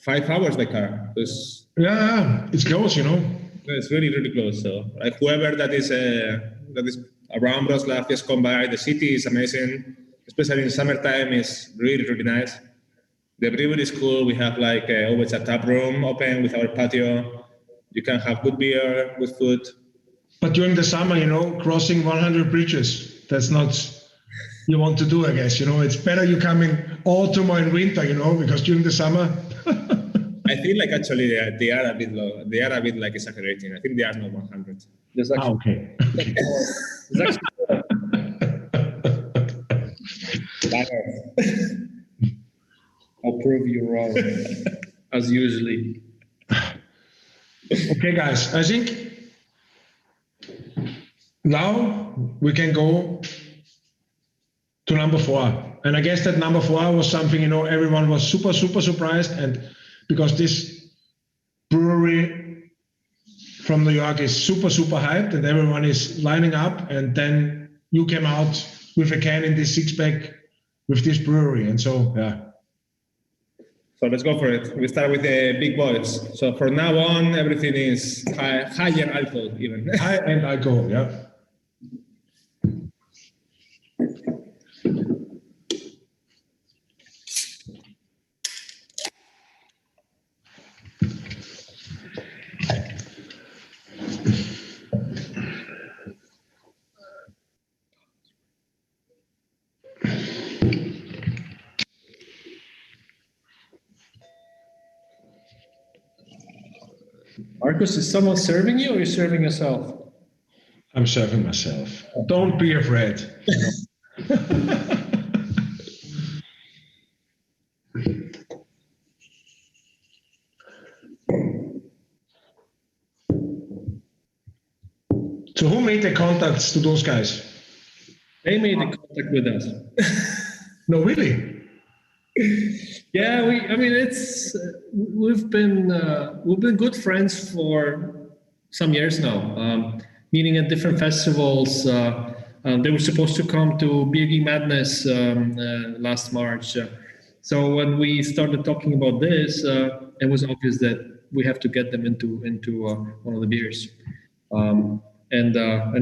5 hours by car. It's close, It's really, really close. So, like whoever that is around Wrocław, just come by. The city is amazing, especially in summertime. It's really, really nice. The brewery is cool. We have like always a tap room open with our patio. You can have good beer, good food. But during the summer, crossing 100 bridges, that's not you want to do, I guess. It's better you come in autumn or in winter, because during the summer. I feel like actually they are a bit low. They are a bit like exaggerating. I think they are not 100. Okay. I'll prove you wrong, as usually. Okay, guys, I think now we can go to number 4. And I guess that number 4 was something, everyone was super, super surprised. And because this brewery from New York is super, super hyped and everyone is lining up. And then you came out with a can in this 6-pack with this brewery. And so, yeah. So let's go for it. We start with the big boys. So from now on, everything is higher alcohol even. High-end alcohol, yeah. Marcus, is someone serving you or are you serving yourself? I'm serving myself. Don't be afraid. So who made the contacts to those guys? They made the contact with us. No, really? Yeah, we've been good friends for some years now. Meeting at different festivals. They were supposed to come to Beer Geek Madness last March. So when we started talking about this, it was obvious that we have to get them into one of the beers. And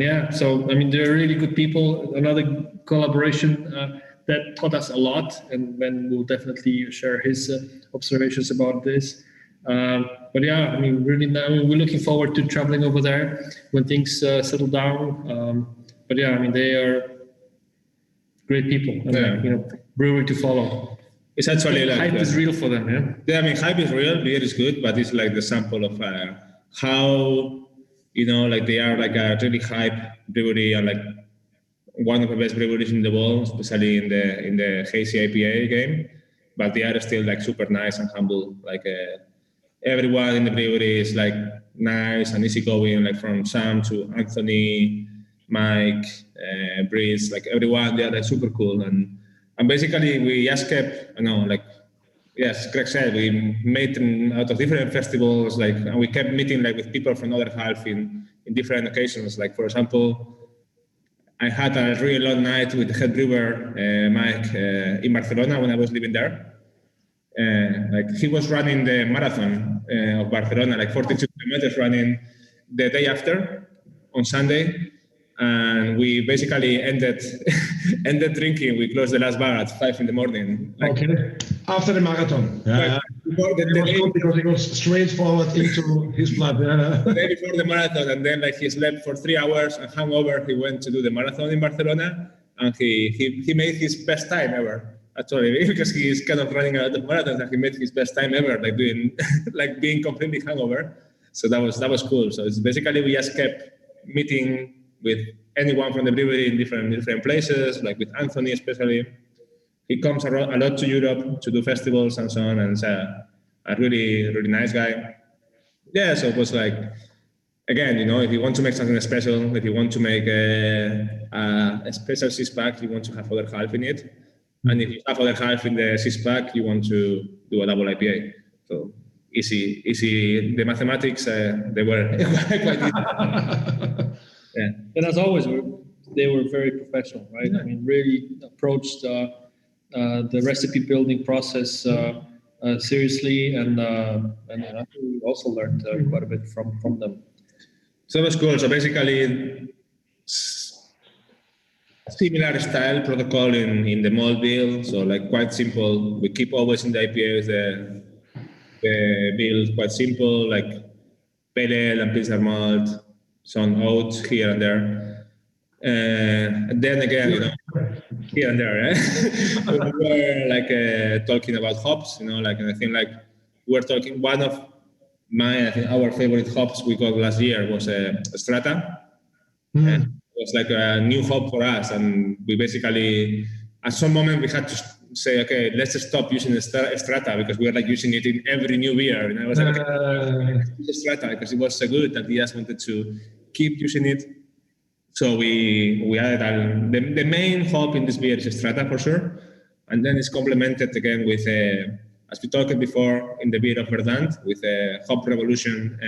yeah, so they're really good people. Another collaboration that taught us a lot, and Ben will definitely share his observations about this. But yeah, really now we're looking forward to traveling over there when things settle down. But yeah, they are great people. Brewery to follow. It's actually like hype is real for them, yeah. Yeah, hype is real. Beer is good, but it's like the sample of how they are like a really hype brewery and like one of the best breweries in the world, especially in the hazy IPA game. But they are still like super nice and humble. Like everyone in the brewery is like nice and easygoing. Like from Sam to Anthony, Mike, Brice, like everyone, they are like super cool. And basically we just kept, yes, Greg said, we made them out of different festivals, and we kept meeting with people from other half in different occasions. Like for example, I had a really long night with the head brewer, Mike, in Barcelona when I was living there. He was running the marathon of Barcelona, 42 kilometers running the day after on Sunday. And we basically ended drinking. We closed the last bar at 5 in the Okay. After the marathon. Yeah. Because it goes straight forward into his blood. Yeah. The day before the marathon, and then he slept for 3 hours and hungover. He went to do the marathon in Barcelona, and he made his best time ever. Actually, because he is kind of running a lot of marathons, and he made his best time ever, doing being completely hungover. So that was cool. So it's basically we just kept meeting with anyone from the brewery in different places, like with Anthony especially. He comes a lot to Europe to do festivals and so on, and it's a really, really nice guy. Yeah, so it was again, if you want to make something special, if you want to make a special 6-pack, you want to have other half in it. And if you have other half in the 6-pack, you want to do a double IPA. So easy. The mathematics, they were quite easy. Yeah. And as always, they were very professional, right? Yeah. Really approached the recipe building process seriously, and I think we also learned quite a bit from them. So that's cool. So basically, similar style protocol in the malt bill. So quite simple. We keep always in the IPAs the bill quite simple, pale ale and pilsner malt, some oats here and there. And then again, here and there, we were talking about hops, and I think we're talking one of our favorite hops we got last year was Strata. And it was a new hop for us, and we basically at some moment we had to say, okay, let's stop using the Strata because we are using it in every new beer. And I was okay, Strata because it was so good that we just wanted to keep using it. So we added the main hop in this beer is Strata for sure, and then it's complemented again with as we talked before in the beer of Verdant, with Hop Revolution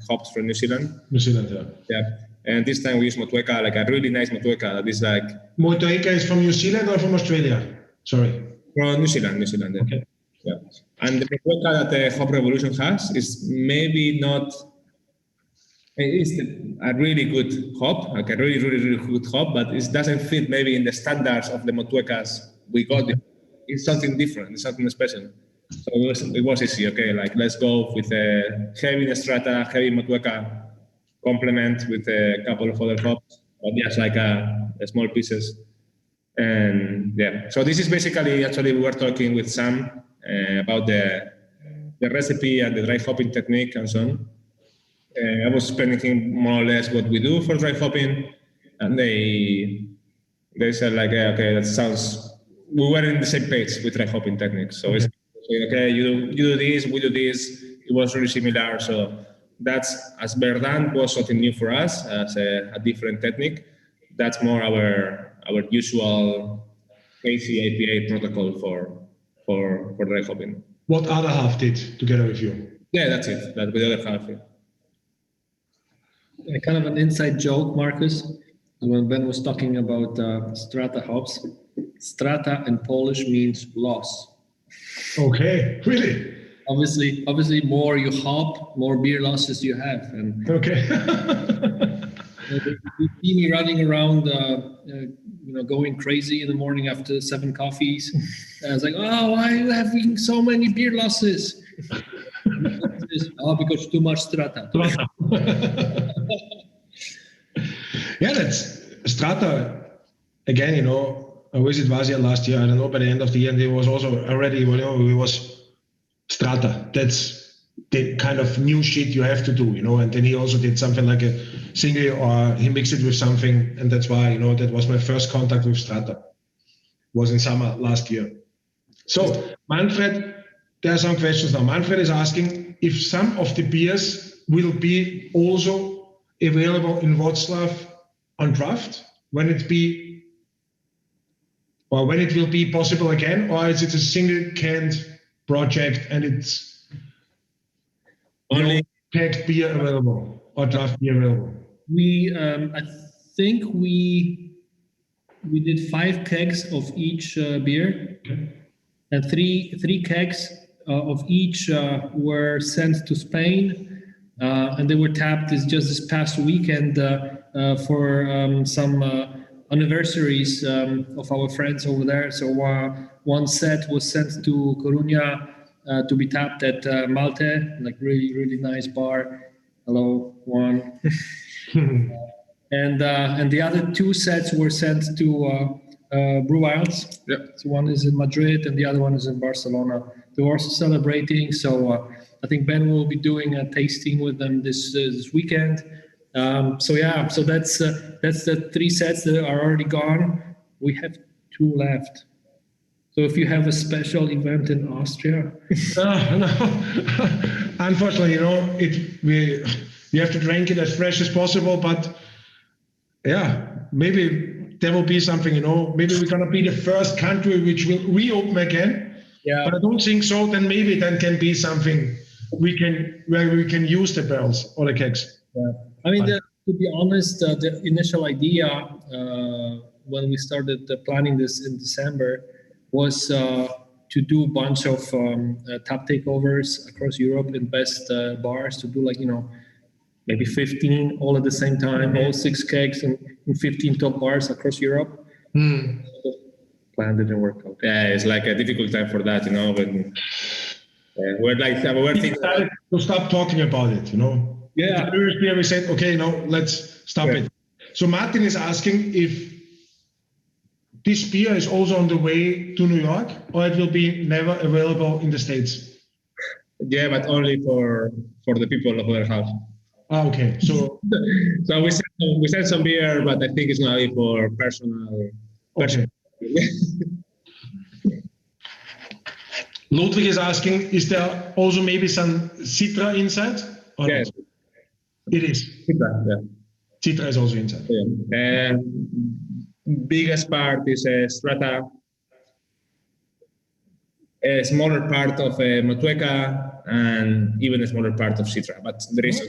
hops from New Zealand. New Zealand, yeah. Yeah, and this time we use Motueka, like a really nice Motueka that is like. Motueka is from New Zealand or from Australia? Sorry. From New Zealand. Yeah. Okay. Yeah, and the Motueka that the Hop Revolution has is maybe not. It's a really good hop, like a really good hop, but it doesn't fit maybe in the standards of the Motuecas we got. It's something different. It's something special. So it was easy. Okay, like let's go with a heavy Strata, heavy Motueka, complement with a couple of other hops, but just like a small pieces. And yeah, so this is basically actually we were talking with Sam about the recipe and the dry hopping technique and so on. I was explaining him more or less what we do for dry hopping, and they said like, okay, that sounds. We were in the same page with dry hopping techniques. So it's okay, you do this, we do this. It was really similar. So that's, as Verdant was something new for us as a different technique. That's more our usual hazy IPA protocol for dry hopping. What other half did together with you? Yeah, that's it. That with the other half. Yeah. Kind of an inside joke, Marcus, when Ben was talking about Strata hops. Strata in Polish means loss. Okay, really? Obviously, more you hop, more beer losses you have. And okay. You see me running around, going crazy in the morning after 7 coffees. I was like, oh, why are you having so many beer losses? Because too much Strata. Yeah, that's Strata. Again, I visited Vasia last year. I don't know, by the end of the year, and it was also already, it was Strata. That's the kind of new shit you have to do, And then he also did something like a single, or he mixed it with something, and that's why, that was my first contact with Strata. It was in summer last year. So, Manfred, there are some questions now. Manfred is asking if some of the beers will be also available in Wrocław on draft when it will be possible again, or is it a single canned project and it's only packed beer available or draft beer available? I think we did 5 kegs of each beer, and three kegs of each were sent to Spain, and they were tapped just this past weekend for some anniversaries of our friends over there. So one set was sent to Coruña to be tapped at Malte, like really nice bar. Hello, one. And the other 2 sets were sent to Brew House. Yep. So one is in Madrid and the other one is in Barcelona. They're also celebrating. So I think Ben will be doing a tasting with them this weekend. So that's the 3 sets that are already gone. We have 2 left. So if you have a special event in Austria, no. Unfortunately, you have to drink it as fresh as possible. But yeah, maybe there will be something. Maybe we're gonna be the first country which will reopen again. Yeah. But I don't think so. Then maybe can be something where we can use the barrels or the kegs. Yeah. I mean, to be honest, the initial idea when we started planning this in December was to do a bunch of tap takeovers across Europe in best bars, to do maybe 15 all at the same time, all 6 kegs in 15 top bars across Europe. The plan didn't work out. Yeah, it's like a difficult time for that, but we're thinking to stop talking about it, Yeah, we said, okay, let's stop it. So Martin is asking if this beer is also on the way to New York, or it will be never available in the States. Yeah, but only for the people of other house. Okay. So we sent some beer, but I think it's gonna be for personal. Okay. Ludwig is asking, is there also maybe some Citra inside? Yes. It is. Citra, yeah. Citra is also inside. Yeah. Biggest part is Strata. A smaller part of Motueka, and even a smaller part of Citra. But there is.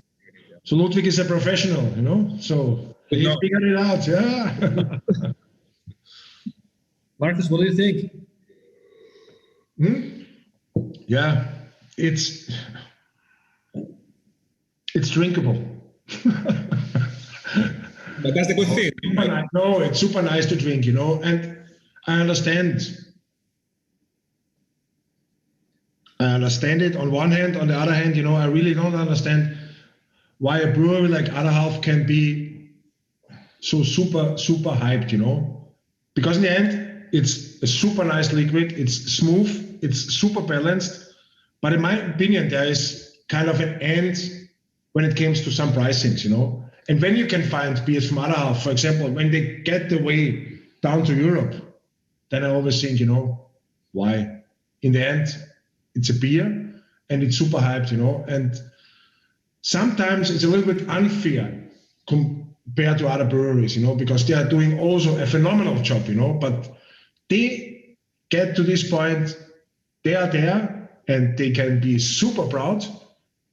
So Ludwig is a professional, you know. So he figured it out. Yeah. Marcus, what do you think? Yeah, it's drinkable. But that's the good thing. No, it's super nice to drink, you know, and I understand it on one hand. On the other hand, you know, I really don't understand why a brewery like Other Half can be so super hyped, you know, because in the end, it's a super nice liquid. It's smooth. It's super balanced. But in my opinion, there is kind of an end when it comes to some pricings, you know. And when you can find beers from Other Half, for example, when they get the way down to Europe, then I always think, you know, why? In the end, it's a beer and it's super hyped, you know. And sometimes it's a little bit unfair compared to other breweries, you know, because they are doing also a phenomenal job, you know. But they get to this point, they are there and they can be super proud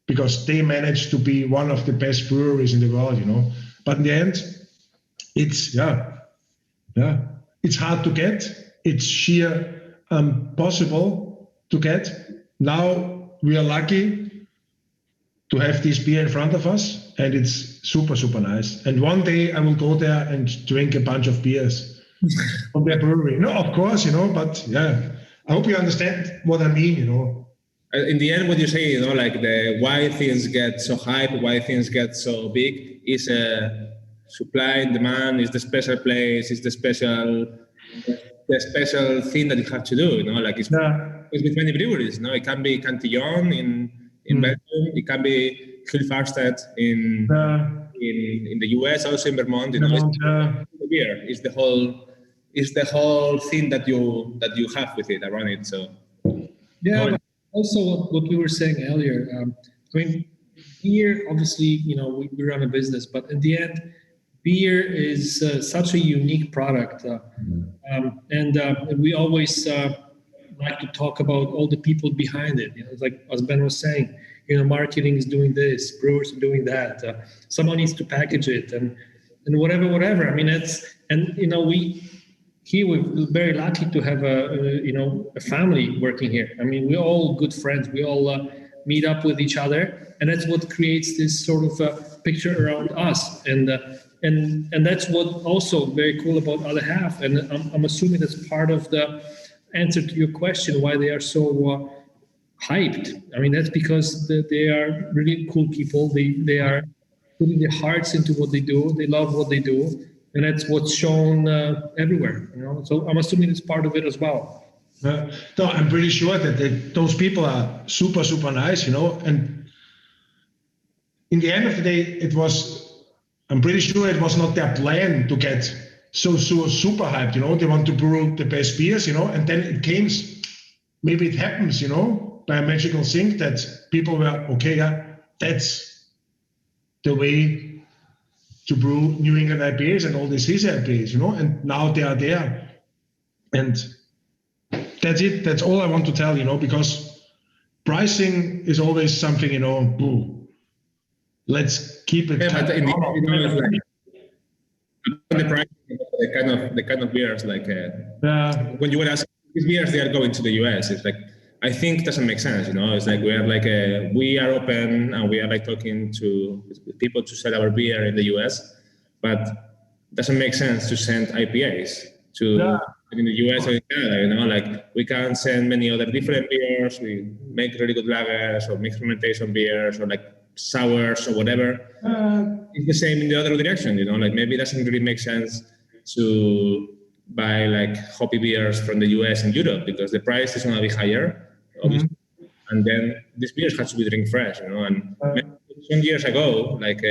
because they managed to be one of the best breweries in the world, you know. But in the end, it's, it's hard to get. It's sheer impossible to get. Now we are lucky to have this beer in front of us, and it's super nice. And one day I will go there and drink a bunch of beers from their brewery. No, of course, you know, but yeah, I hope you understand what I mean, you know. In the end, what you say, you know, like why things get so hype, why things get so big, is supply and demand, is the special place, is the special thing that you have to do. You know, like it's with many breweries. You know, it can be Cantillon in Belgium, it can be Hilfarstadt in the US, also in Vermont. You know, the beer is the whole thing that you have with it around it. So but also what we were saying earlier, I mean, beer, obviously, you know, we run a business, but in the end, beer is such a unique product. And we always like to talk about all the people behind it. You know, it's like, as Ben was saying, you know, marketing is doing this, brewers are doing that. Someone needs to package it and whatever. I mean, you know, we're very lucky to have a family working here. I mean, we're all good friends. We all meet up with each other, and that's what creates this sort of picture around us. And that's what also very cool about Other Half. And I'm assuming that's part of the answer to your question why they are so hyped. I mean, that's because they are really cool people. They are putting their hearts into what they do. They love what they do. And that's what's shown everywhere, you know. So I'm assuming it's part of it as well. No, I'm pretty sure that those people are super nice, you know. And in the end of the day, I'm pretty sure it was not their plan to get so super hyped, you know. They want to brew the best beers, you know. And then maybe it happens, you know, by a magical thing that people were, okay, that's the way to brew New England IPAs and all these Hazy IPAs, you know, and now they are there. And that's it. That's all I want to tell, you know, because pricing is always something, you know, let's keep it. Yeah, but in the end, you know, it's like the price, the kind of beers, like when you would ask these beers, they are going to the US. It's like, I think it doesn't make sense, you know. It's like we are open and we are like talking to people to sell our beer in the US, but it doesn't make sense to send IPAs to in the US or in Canada, you know. Like we can send many other different beers. We make really good lagers or mixed fermentation beers or like sours or whatever. It's the same in the other direction, you know. Like maybe it doesn't really make sense to buy like hoppy beers from the US and Europe because the price is going to be higher. Obviously. And then these beers have to be drink fresh, you know. And some years ago, like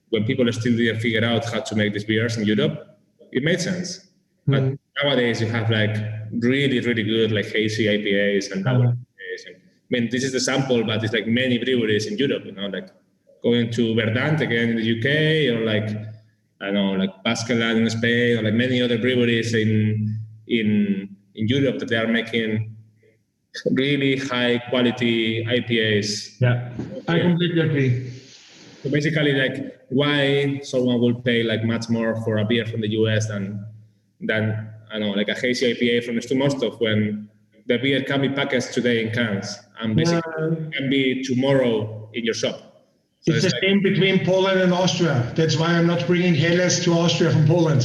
when people still didn't figure out how to make these beers in Europe, it made sense. But nowadays you have like really good like hazy IPAs and IPAs. And, I mean, this is the sample, but it's like many breweries in Europe, you know, like going to Verdant again in the UK, or like, I don't know, like Basque-Collab in Spain, or like many other breweries in Europe that they are making really high quality IPAs. Yeah, I completely agree. So basically, like, why someone will pay like much more for a beer from the US than I don't know, like a hazy IPA from Stu Mostów, when the beer can be packaged today in cans and basically can be tomorrow in your shop. So it's the same between Poland and Austria. That's why I'm not bringing Helles to Austria from Poland.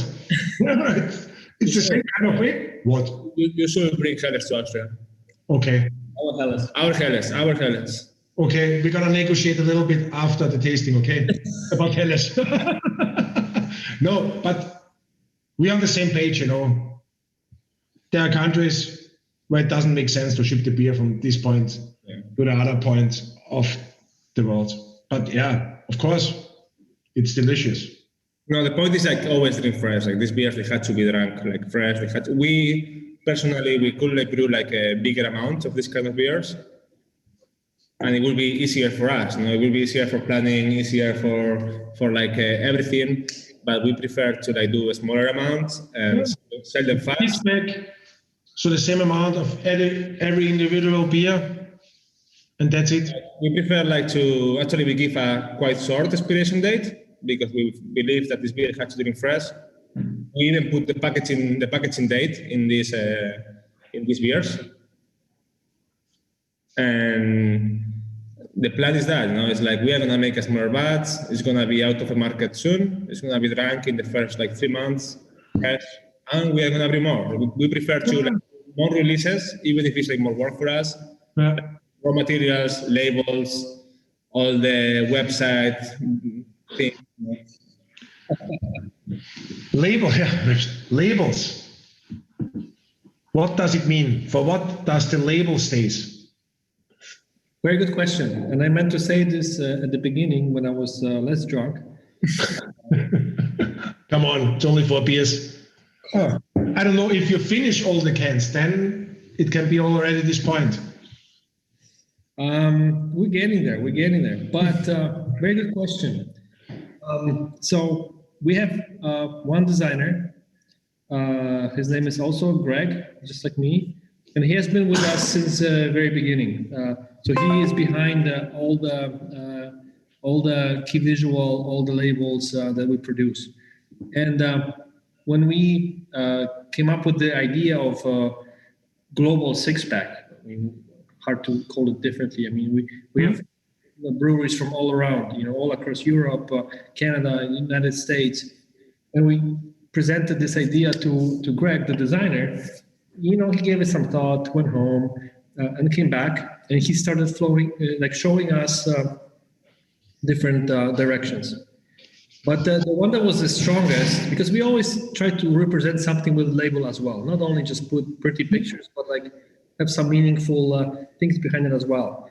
It's the same kind of way. What? You should bring Helles to Austria. Okay. Our Helles. Okay, we're gonna negotiate a little bit after the tasting, okay? About Helles. No, but we're on the same page, you know. There are countries where it doesn't make sense to ship the beer from this point to the other point of the world. But yeah, of course, it's delicious. No, the point is like always drink fresh. Like these beers, they had to be drunk like fresh. We could like brew like a bigger amount of this kind of beers, and it will be easier for us. You know, it will be easier for planning, easier for like everything. But we prefer to like do a smaller amount and sell them fast. So the same amount of every individual beer, and that's it. We prefer like to actually we give a quite short expiration date because we believe that this beer has to drink fresh. We even put the packaging date in these beers, and the plan is that, you know, it's like we are gonna make a smaller batch. It's gonna be out of the market soon. It's gonna be drunk in the first like 3 months, fresh, and we are gonna bring more. We prefer to like more releases, even if it's like more work for us. Yeah. Raw materials, labels, all the website things. Labels. What does it mean? For what does the label stays? Very good question. And I meant to say this at the beginning when I was less drunk. Come on, it's only 4 beers. Oh, I don't know if you finish all the cans, then it can be already this point. We're getting there. But very good question. So we have one designer. His name is also Greg, just like me, and he has been with us since the very beginning. So he is behind all the key visual, all the labels that we produce. And when we came up with the idea of global six-pack, I mean, hard to call it differently. I mean, we have breweries from all around, you know, all across Europe, Canada, United States, and we presented this idea to Greg, the designer. You know, he gave it some thought, went home, and came back, and he started showing us different directions. But the one that was the strongest, because we always try to represent something with a label as well, not only just put pretty pictures, but like have some meaningful things behind it as well.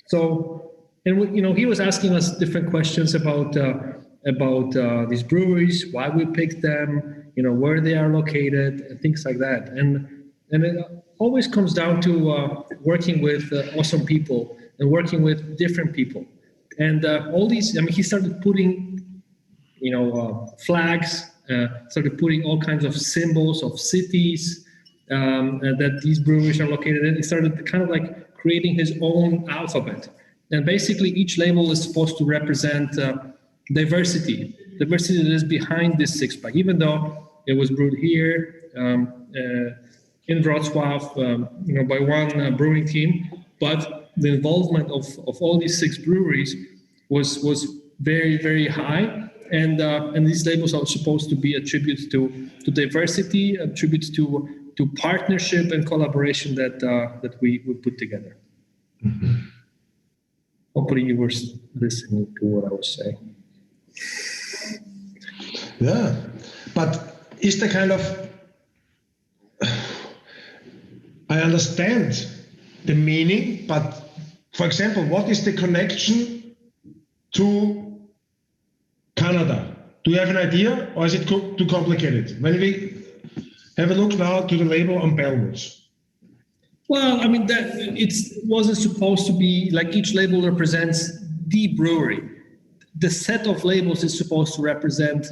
So, and you know, he was asking us different questions about these breweries, why we picked them, you know, where they are located, and things like that. And it always comes down to working with awesome people and working with different people. And all these, I mean, he started putting, you know, flags, started putting all kinds of symbols of cities that these breweries are located in. He started kind of like creating his own alphabet. And basically each label is supposed to represent diversity that is behind this six-pack, even though it was brewed here in Wrocław, you know, by one brewing team, but the involvement of all these 6 breweries was very, very high, and these labels are supposed to be a tribute to diversity, a tribute to partnership and collaboration that we put together. Mm-hmm. Hopefully you were listening to what I was saying. Yeah, but is the kind of, I understand the meaning, but for example, what is the connection to Canada? Do you have an idea, or is it too complicated? When we have a look now to the label on Bellwoods. Well, I mean, that it wasn't supposed to be like each label represents the brewery. the set of labels is supposed to represent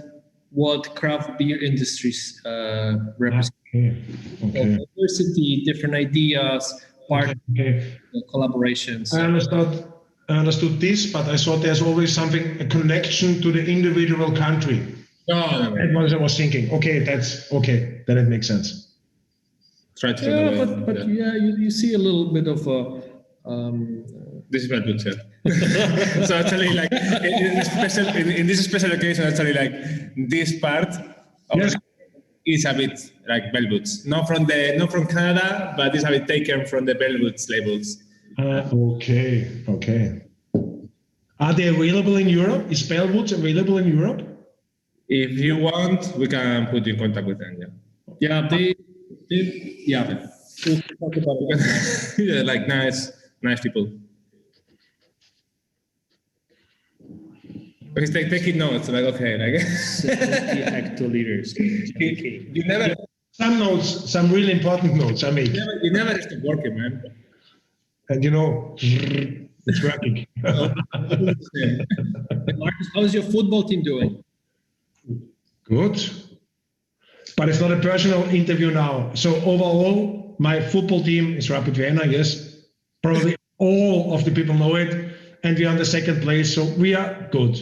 what craft beer industries represent. Okay. Diversity, different ideas, collaborations. I understood this, but I thought there's always a connection to the individual country. No. That was I was thinking. Okay, that's okay. Then it makes sense. Try to but you see a little bit of a. This is what good said. So actually, like in this special occasion, actually, like this part is a bit like Bellwoods, not from Canada, but it's a bit taken from the Bellwoods labels. Okay. Are they available in Europe? Is Bellwoods available in Europe? If you want, we can put you in contact with them. Yeah, yeah, like nice people. He's taking notes, like okay, like hectoliters. You never Some really important notes I make. You never stop working, man. And it's working. Marcus, how's your football team doing? Good. But it's not a personal interview now. So overall, my football team is Rapid Vienna, yes. Probably all of the people know it. And we are on the second place, so we are good.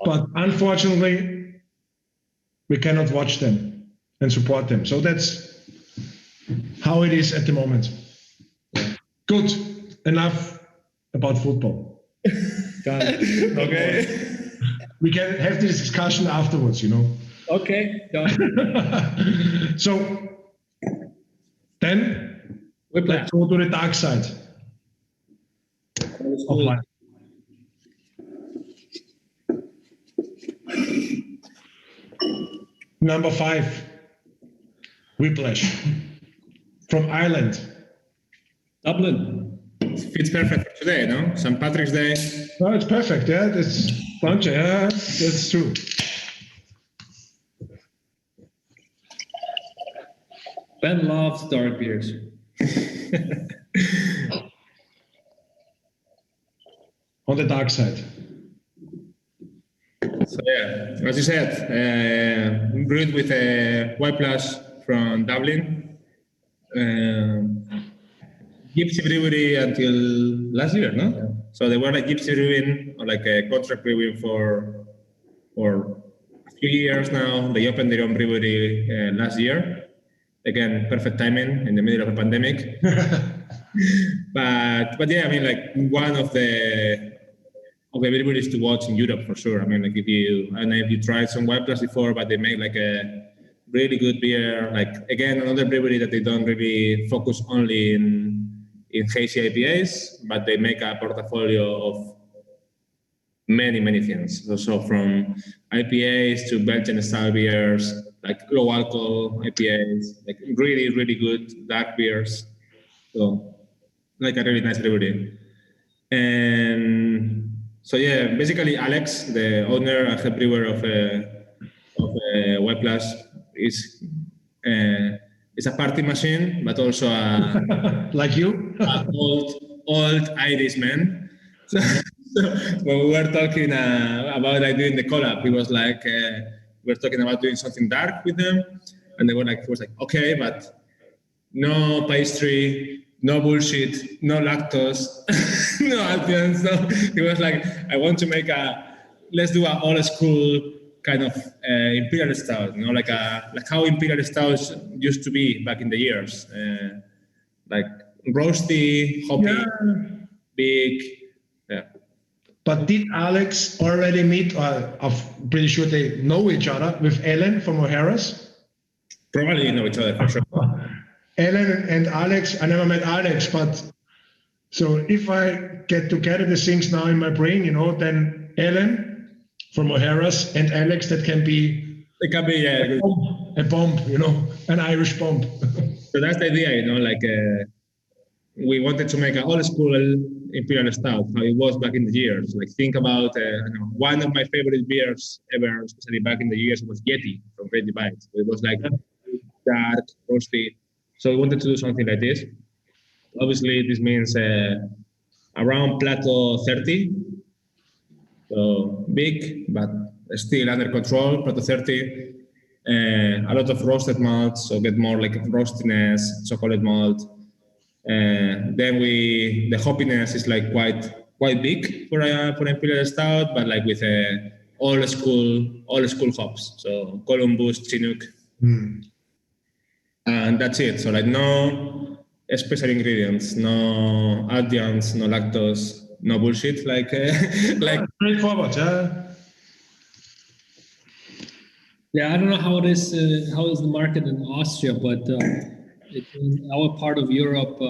But unfortunately, we cannot watch them and support them. So that's how it is at the moment. Good. Enough about football. Got it. Okay. We can have this discussion afterwards, Okay. Got it. So then let's go to the dark side of life. Number 5, Whiplash from Ireland. Dublin. Fits perfect for today, no? St. Patrick's Day. No, it's perfect. Yeah, that's bunch. Yeah, that's true. Ben loves dark beers. On the dark side. So yeah, as you said, brewed with a Whiplash from Dublin. Gypsy brewery until last year, no? Yeah. So they were like Gypsy brewing or like a contract brewing for a few years now. They opened their own brewery last year. Again, perfect timing in the middle of a pandemic. but yeah, I mean, like one of the breweries to watch in Europe for sure. I mean, like I don't know if you tried some Whiplash before, but they make like a really good beer. Like again, another brewery that they don't really focus only in hazy IPAs, but they make a portfolio of many things. So from IPAs to Belgian style beers, like low alcohol IPAs, like really good dark beers. So like a really nice brewery. And so yeah, basically Alex, the owner and head brewer of Whiplash, is a party machine, but also like you, old Irish man. So when we were talking about like doing the collab, he was like, we were talking about doing something dark with them, and he was like, okay, but no pastry, no bullshit, no lactose, no alcohols. No. He was like, I want to make let's do an old school kind of Imperial Stout, like how Imperial Stouts used to be back in the years, like roasty, hoppy, big, yeah. But did Alex already meet, or I'm pretty sure they know each other, with Ellen from O'Hara's? Probably know each other for sure. Ellen and Alex, I never met Alex, but so if I get together the things now in my brain, then Ellen from O'Hara's and Alex, that can be it can be a bomb, an Irish bomb. So that's the idea, we wanted to make an old school Imperial Stout, how it was back in the years. Like think about one of my favorite beers ever, especially back in the years, was Yeti from Great Divide. It was like dark, roasty. So we wanted to do something like this. Obviously, this means around Plato 30. So big, but still under control, Proto 30. A lot of roasted malts, so get more like roastiness, chocolate malt. Then the hoppiness is like quite big for Imperial Stout, but like with old school hops. So Columbus, Chinook. And that's it. So like no special ingredients, no adjuncts, no lactose, no bullshit. Like straightforward. Yeah, I don't know how it is. How is the market in Austria? But in our part of Europe,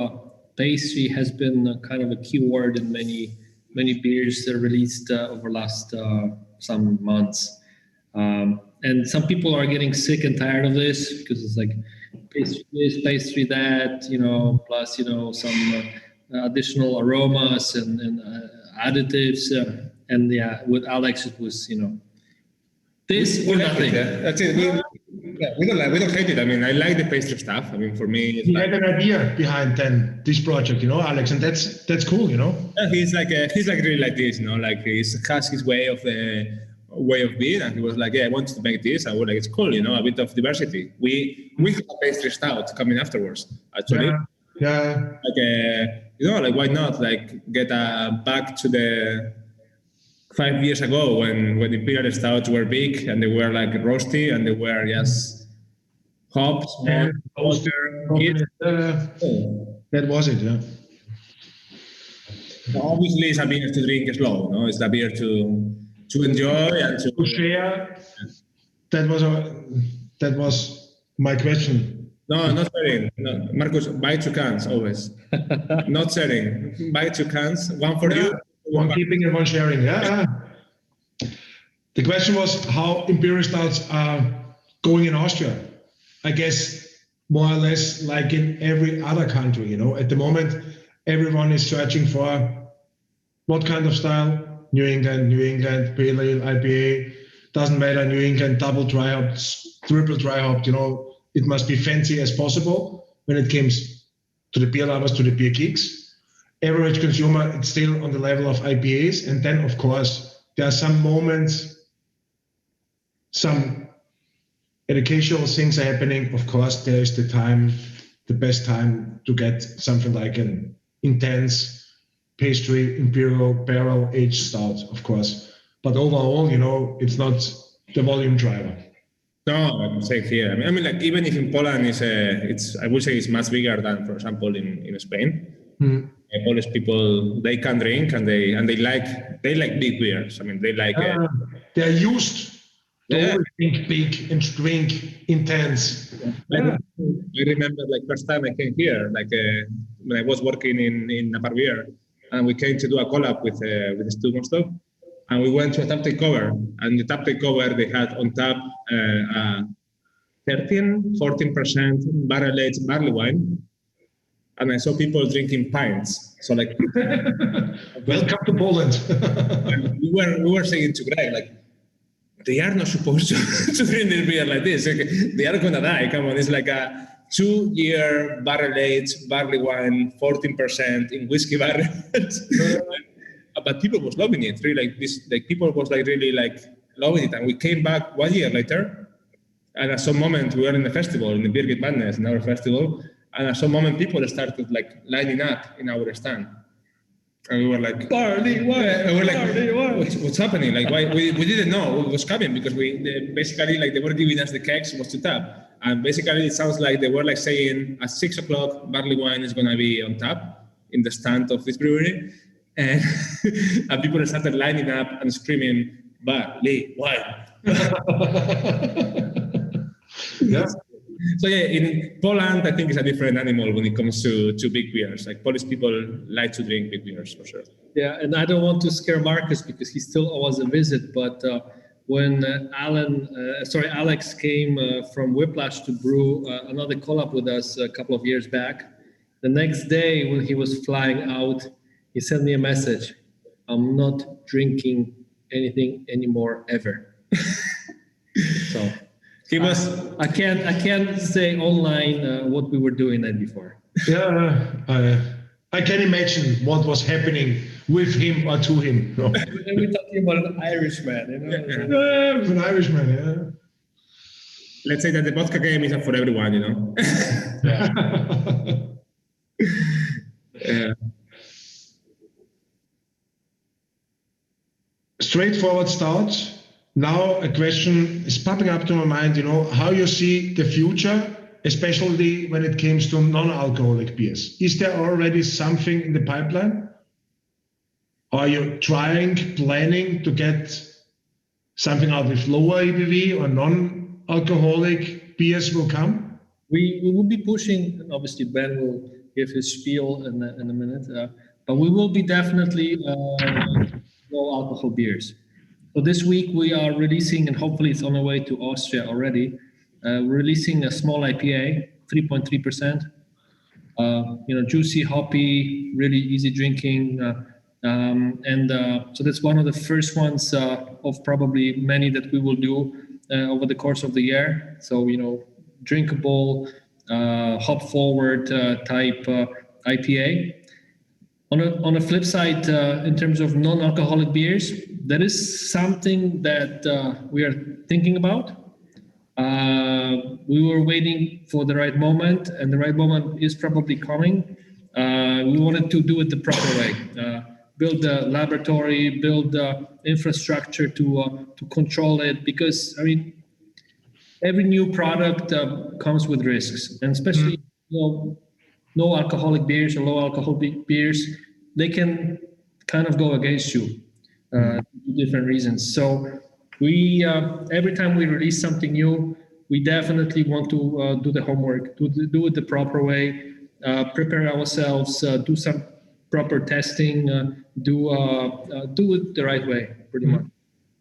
pastry has been kind of a key word in many beers that are released over last some months. And some people are getting sick and tired of this because it's like pastry this, pastry that, plus some additional aromas and additives. And yeah, with Alex it was this or nothing. That's it. We don't hate it. I mean, I like the pastry stuff. I mean, for me, he had an idea behind this project, Alex, and that's cool, Yeah, he's like really like this, like he has his way of being, and he was like, yeah, I want to make this. I was like, it's cool, a bit of diversity. We have a pastry stout coming afterwards, actually. Yeah. Like why not get back to the 5 years ago when Imperial Stouts were big and they were like roasty and they were just hops, water. That was it, yeah. Obviously, it's a beer to drink slow. No, it's a beer to enjoy and to share. That was my question. No, not sharing. No, Marcus, buy 2 cans always. Not sharing. Buy 2 cans, one for you. One keeping and one sharing, yeah. The question was how Imperial Stouts are going in Austria. I guess more or less like in every other country, At the moment, everyone is searching for what kind of style. New England, Pale Ale, IPA, doesn't matter, New England, double dry hops, triple dry hopped, it must be fancy as possible when it comes to the beer lovers, to the beer geeks. Average consumer, it's still on the level of IPAs. And then, of course, there are some moments, some educational things are happening. Of course, there is the best time to get something like an intense pastry, imperial, barrel-aged stout, of course. But overall, it's not the volume driver. No, I'm saying here. I mean, like even if in Poland I would say it's much bigger than, for example, in Spain. Polish people, they can drink and they like big beers. I mean, they like. They're used to drink big and drink intense. I remember, first time I came here, when I was working in Napa Beer, and we came to do a collab with Stu Mostów, and we went to a tap takeover, and the tap takeover they had on tap 14% barrel-aged barley wine. And I saw people drinking pints. So welcome to Poland. we were saying to Greg, they are not supposed to drink this beer like this. They are gonna die. Come on, it's like a 2-year barrel-aged barley wine, 14% in whiskey barrels. But people was loving it. Really, people was really loving it. And we came back 1 year later, and at some moment we were in the festival, in the Beer Gate Madness, in our festival. And at some moment, people started lining up in our stand, and we were like, "Barley wine!" And we're like, "What's happening? Why we didn't know what was coming because basically they were giving us the kegs was to tap, and basically it sounds like they were saying at 6 o'clock barley wine is gonna be on tap in the stand of this brewery, and and people started lining up and screaming barley wine. Yeah. So yeah, in Poland, I think it's a different animal when it comes to big beers. Polish people like to drink big beers for sure. Yeah, and I don't want to scare Marcus because he still owes a visit. But when Alex came from Whiplash to brew another collab with us a couple of years back, the next day when he was flying out, he sent me a message. I'm not drinking anything anymore ever. So. I can't say online what we were doing that before. Yeah, I can imagine what was happening with him or to him. No. And we're talking about an Irishman, you know. Yeah, with an Irishman, yeah. Let's say that the vodka game isn't for everyone, you know. Straightforward start. Now a question is popping up to my mind, you know, how you see the future, especially when it comes to non-alcoholic beers. Is there already something in the pipeline? Are you planning to get something out with lower ABV or non-alcoholic beers will come? We will be pushing, and obviously Ben will give his spiel in a minute, but we will be definitely low alcohol beers. So this week we are releasing, and hopefully it's on the way to Austria already, releasing a small IPA, 3.3%. Juicy, hoppy, really easy drinking. So that's one of the first ones of probably many that we will do over the course of the year. So, drinkable, hop forward type IPA. On the flip side, in terms of non-alcoholic beers, that is something that we are thinking about. We were waiting for the right moment, and the right moment is probably coming. We wanted to do it the proper way. Build a laboratory, build infrastructure to control it, because every new product comes with risks, and especially no alcoholic beers or low alcohol beers, they can kind of go against you for different reasons. So we every time we release something new, we definitely want to do the homework, to do it the proper way, prepare ourselves, do some proper testing, do it the right way, pretty much.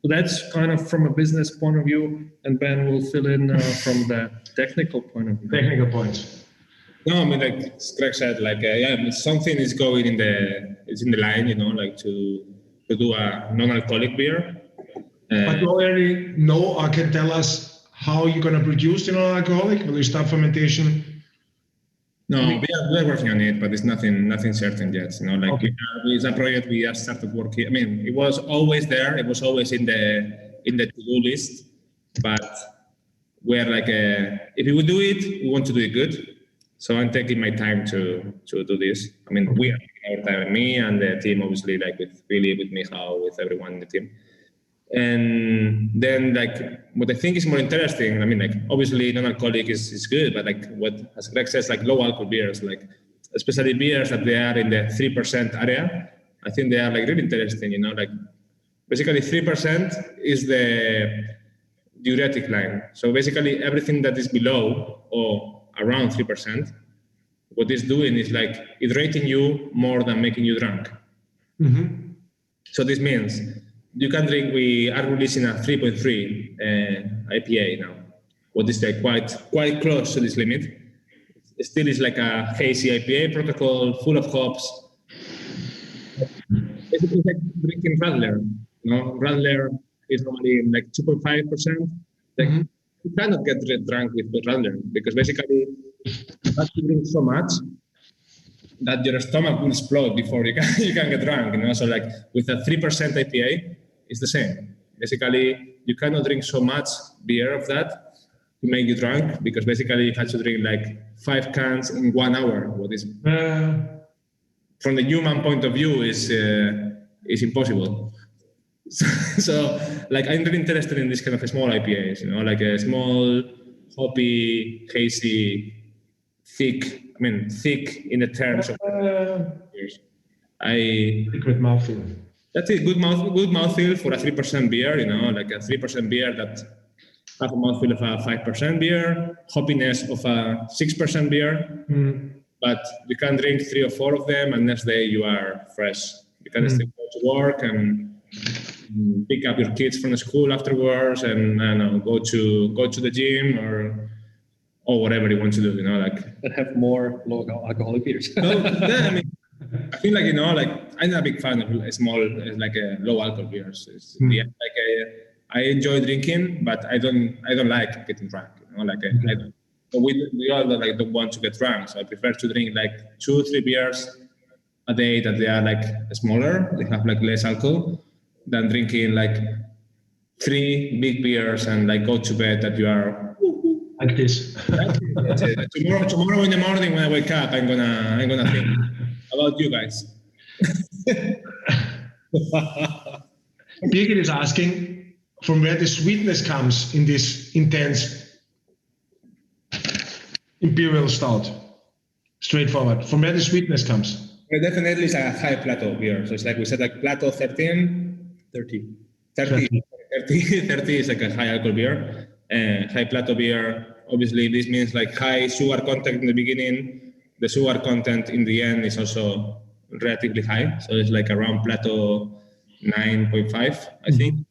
So that's kind of from a business point of view, and Ben will fill in from the technical point of view. Technical points. No, like Greg said, something is going in the line, to do a non-alcoholic beer. But you already know or can tell us how you're going to produce the non-alcoholic? Will you start fermentation? No, we are working on it, but it's nothing certain yet. Okay. It's a project we have started working. It was always there. It was always in the to-do list. But we're if we would do it, we want to do it good. So I'm taking my time to do this. We are taking our time, me and the team, obviously, with Billy, with Michał, with everyone in the team. And then, what I think is more interesting, obviously non-alcoholic is good, but what, as Greg says, low alcohol beers, especially beers that they are in the 3% area, I think they are really interesting, basically 3% is the diuretic line. So basically everything that is below or around 3%, what it's doing is hydrating you more than making you drunk. Mm-hmm. So this means you can drink. We are releasing a 3.3 IPA now. What is quite close to this limit. It still is a hazy IPA protocol, full of hops. It's like drinking Radler. Radler is normally 2.5%. You cannot get drunk with Radler because basically you have to drink so much that your stomach will explode before you can get drunk. So with a 3% IPA, it's the same. Basically, you cannot drink so much beer of that to make you drunk because basically you have to drink 5 cans in 1 hour. What is from the human point of view is impossible. So I'm really interested in this kind of small IPAs, a small, hoppy, hazy, thick in the terms of beers. Liquid mouthfeel. That's it, good mouthfeel for a 3% beer, a 3% beer that have a mouthfeel of a 5% beer, hoppiness of a 6% beer, but you can drink 3 or 4 of them and next day you are fresh. You can still go to work and pick up your kids from school afterwards and go to the gym or whatever you want to do, And have more low alcoholic beers. I feel I'm a big fan of small, low alcohol beers. I enjoy drinking, but I don't like getting drunk. We all don't want to get drunk, so I prefer to drink 2 or 3 beers a day that they are like smaller, they have like less alcohol, than drinking like 3 big beers and like go to bed that you are like this. That's it. Tomorrow in the morning when I wake up, I'm gonna think about you guys. Birgit is asking from where the sweetness comes in this intense Imperial Stout. Straightforward. From where the sweetness comes. Well, definitely it's a high plateau beer. So it's like we said, like plateau 13, 30 is like a high alcohol beer. High plateau beer, obviously this means like high sugar content in the beginning. The sugar content in the end is also relatively high. So it's like around plateau 9.5, I think.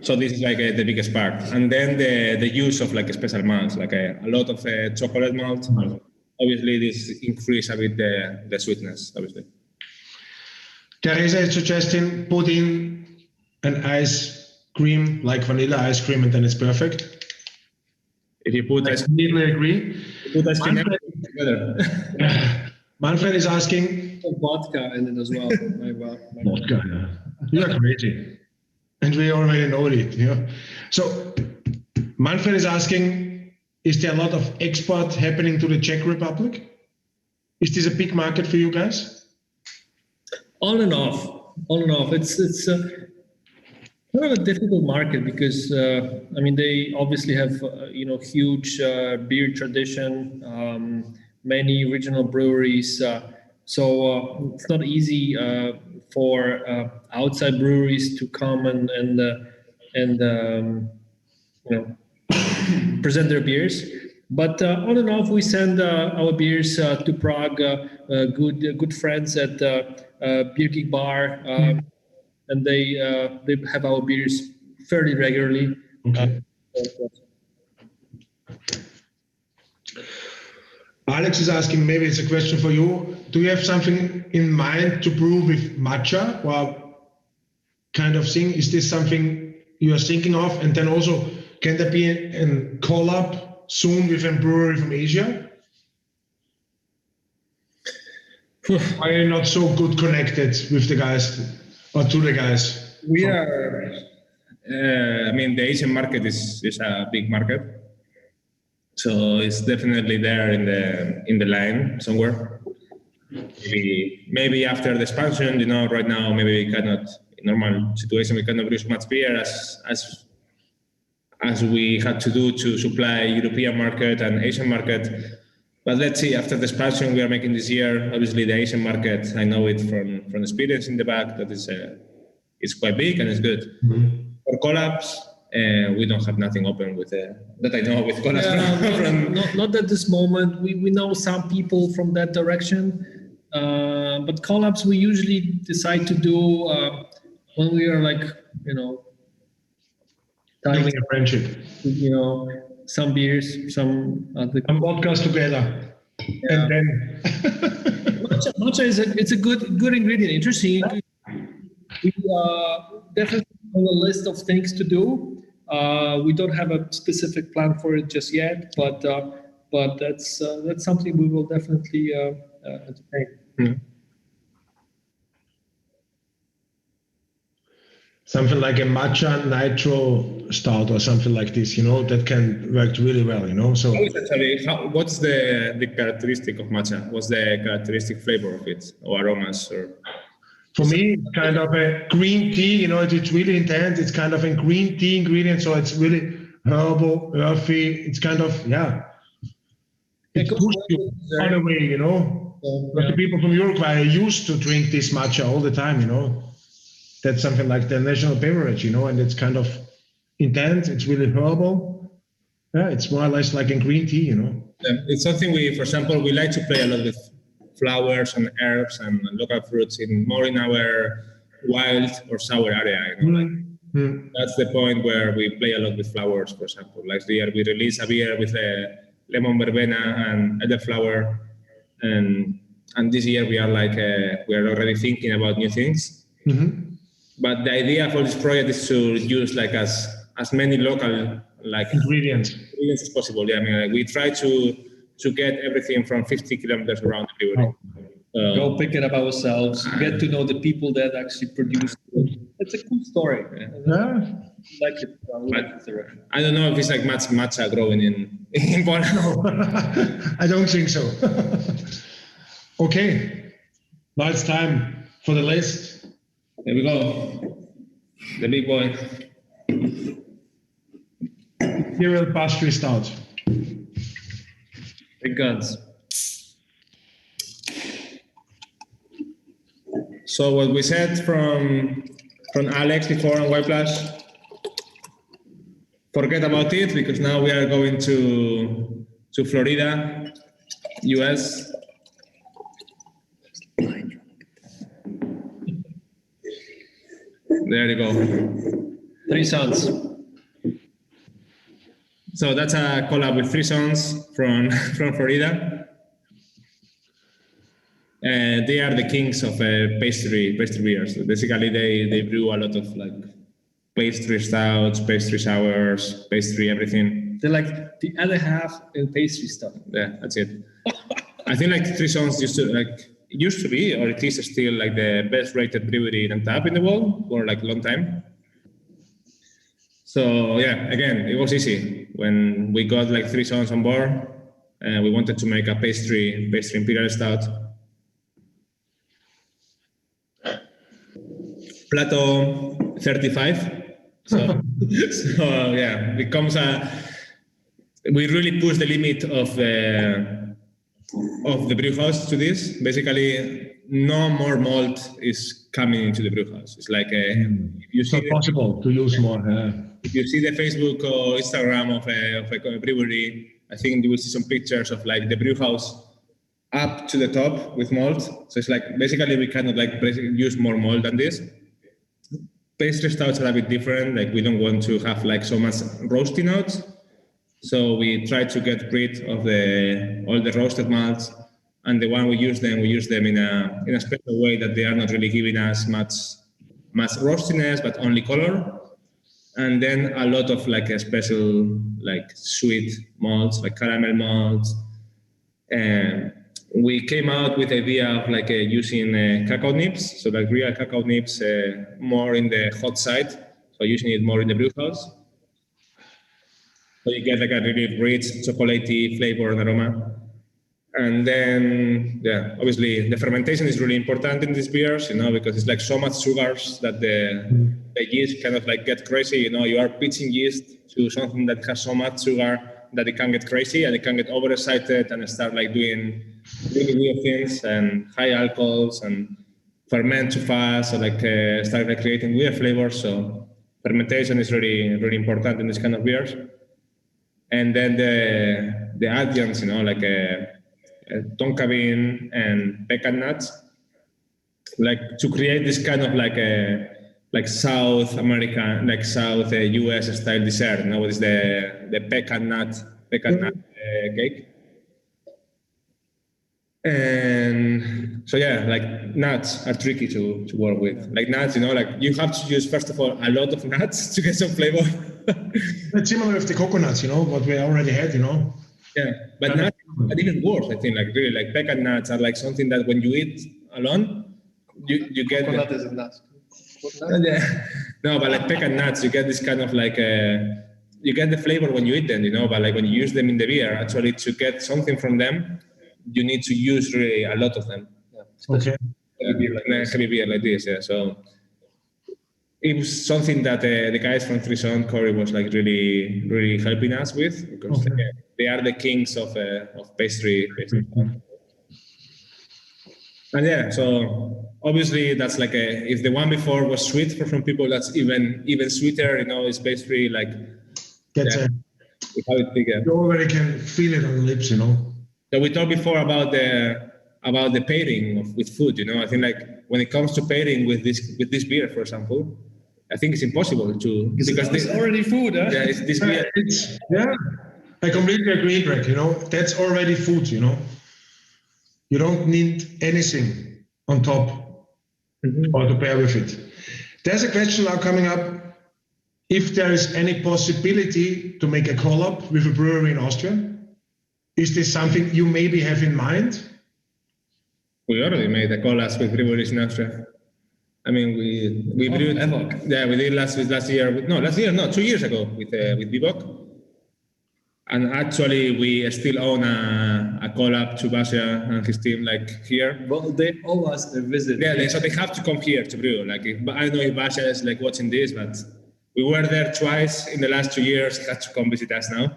So this is like the biggest part. And then the use of like special malts, like a lot of chocolate malt. Obviously this increase a bit the sweetness, obviously. Teresa is suggesting put in an ice cream, like vanilla ice cream, and then it's perfect. If you put I completely agree. Put ice cream together. Manfred is asking. Vodka in it as well. Vodka, yeah. You are crazy. And we already know it. You know? So Manfred is asking, is there a lot of export happening to the Czech Republic? Is this a big market for you guys? On and off. It's kind of a difficult market because I mean they obviously have huge beer tradition, many regional breweries, so it's not easy for outside breweries to come and present their beers. But on and off, we send our beers to Prague. Good friends at Beer Geek Bar, and they have our beers fairly regularly. Okay. Alex is asking, maybe it's a question for you. Do you have something in mind to brew with matcha or kind of thing? Is this something you are thinking of? And then also, can there be a collab soon with a brewery from Asia? Are you not so good connected with the guys or to the guys? We are, I mean, the Asian market is a big market. So it's definitely there in the line somewhere. Maybe after the expansion, right now maybe we cannot, in normal situation, we cannot brew so much beer as we had to do to supply European market and Asian market. But let's see, after the expansion we are making this year, obviously the Asian market, I know it from experience in the back, that it's quite big and it's good. Mm-hmm. For collabs, we don't have nothing open with that I know with collabs. Yeah, not at this moment. We know some people from that direction, but collabs we usually decide to do when we are like, having a friendship. Some beers, some podcast together, and then matcha is a good ingredient. Interesting. We definitely on the list of things to do. We don't have a specific plan for it just yet, but that's something we will definitely entertain. Mm-hmm. Something like a matcha nitro stout or something like this, that can work really well, So what's the characteristic of matcha? What's the characteristic flavor of it, or aromas, or? For me, kind of a green tea, it's really intense. It's kind of a green tea ingredient, so it's really herbal, earthy. It's kind of, it pushes you all the way, But the people from Uruguay are used to drink this matcha all the time, That's something like the national beverage, and it's kind of intense. It's really herbal. Yeah, it's more or less like a green tea, It's something for example, we like to play a lot with flowers and herbs and local fruits in our wild or sour area. Mm-hmm. That's the point where we play a lot with flowers, for example. Last year we released a beer with a lemon verbena and elderflower, and this year we are already thinking about new things. Mm-hmm. But the idea for this project is to use as many local ingredients as possible. Yeah, I mean, we try to get everything from 50 kilometers around the brewery. Go pick it up ourselves, get to know the people that actually produce it. It's a cool story. Yeah. Like it. I don't know if it's like matcha growing in Poland. No, I don't think so. Okay, now it's time for the list. Here we go. The big boy. Imperial Pastry Stout. Big guns. So what we said from Alex before on Whiplash, forget about it because now we are going to Florida, US. There you go. 3 Sons. So that's a collab with 3 Sons from Florida. They are the kings of pastry beers. So basically, they brew a lot of like pastry stouts, pastry sours, pastry everything. They're like the other half in pastry stuff. Yeah, that's it. I think like 3 Sons used to be, or it is still like the best rated brewery on tap in the world for like a long time. So yeah, again, it was easy when we got like 3 Sons on board. We wanted to make a pastry imperial stout. Plato 35. So yeah, becomes we really push the limit of the brew house to this. Basically, no more malt is coming into the brew house. It's like It's not possible to use more. If you see the Facebook or Instagram of a brewery, I think you will see some pictures of like the brew house up to the top with malt. So it's like basically we cannot like use more malt than this. Pastry stouts are a bit different. Like we don't want to have like so much roasty notes. So we try to get rid of all the roasted malts, and the one we use them in a special way that they are not really giving us much roastiness, but only color. And then a lot of like a special like sweet malts, like caramel malts. And we came out with the idea of like using cacao nibs, so like real cacao nibs more in the hot side, so using it more in the brew house. So you get like a really rich chocolatey flavor and aroma. And then, yeah, obviously the fermentation is really important in these beers, because it's like so much sugars that the yeast kind of like get crazy. You are pitching yeast to something that has so much sugar that it can get crazy and it can get overexcited and start like doing really weird things and high alcohols and ferment too fast, so like start like creating weird flavors. So fermentation is really, really important in this kind of beers. And then the adjuncts, like tonka bean and pecan nuts, like to create this kind of like South American, like South US style dessert. What is the pecan nut cake? And so yeah, like nuts are tricky to work with. Like nuts, like you have to use first of all a lot of nuts to get some flavor. It's similar with the coconuts, what we already had, Yeah, but nuts are even worse. I think like really like pecan nuts are like something that when you eat alone, you get. Coconut is a nut. Yeah. No, but like pecan nuts, you get this kind of like you get the flavor when you eat them, but like when you use them in the beer, actually to get something from them, you need to use really a lot of them. Yeah. Okay. Heavy beer like this, yeah. So it was something that the guys from 3 Sons, Corey, was like really, really helping us with, because they are the kings of pastry. And yeah, so obviously that's like if the one before was sweet for some people, that's even sweeter. It's pastry like. You already can feel it on the lips, So we talked before about the pairing with food. I think like when it comes to pairing with this beer, for example, I think it's impossible to because it's already food. Huh? Yeah, it's this beer. I completely agree, Greg. That's already food. You don't need anything on top or to pair with it. There's a question now coming up. If there is any possibility to make a collab with a brewery in Austria, is this something you maybe have in mind? We already made a collab with breweries in Austria. I mean, we brewed. Yeah, we did last year. 2 years ago with Bivok. And actually, we still own a collab to Basia and his team, like here. Well, they owe us a visit. Yeah, so they have to come here to brew. Like, but I don't know if Basia is like watching this, but we were there twice in the last 2 years. He had to come visit us now.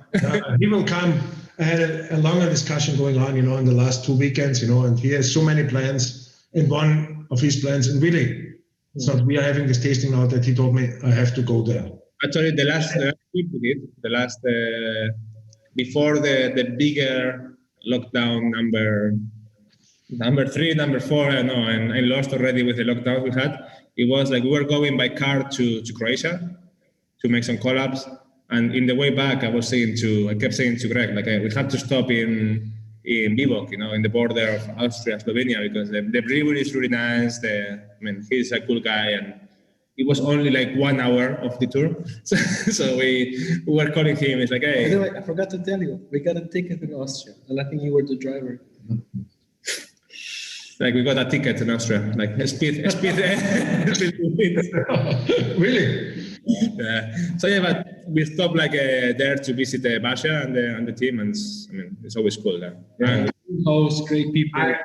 He will come. I had a longer discussion going on, in the last 2 weekends, and he has so many plans. And one of his plans, and really, so we are having this tasting now that he told me I have to go there. Actually, the last trip we did, before the bigger lockdown number 3, number 4, I don't know, and I lost already with the lockdown we had. It was like we were going by car to Croatia to make some collabs, and in the way back, I kept saying to Greg, like, we have to stop in Bivok, in the border of Austria, Slovenia, because the brewery is really nice. He's a cool guy, and it was only like 1 hour of the tour. So we were calling him. It's like, hey. By the way, I forgot to tell you, we got a ticket in Austria, and I think you were the driver. Like, we got a ticket in Austria, like a speed. Really? Yeah. So yeah, but we stopped there to visit Basia and the team, and it's always cool there. Yeah. Host, great people.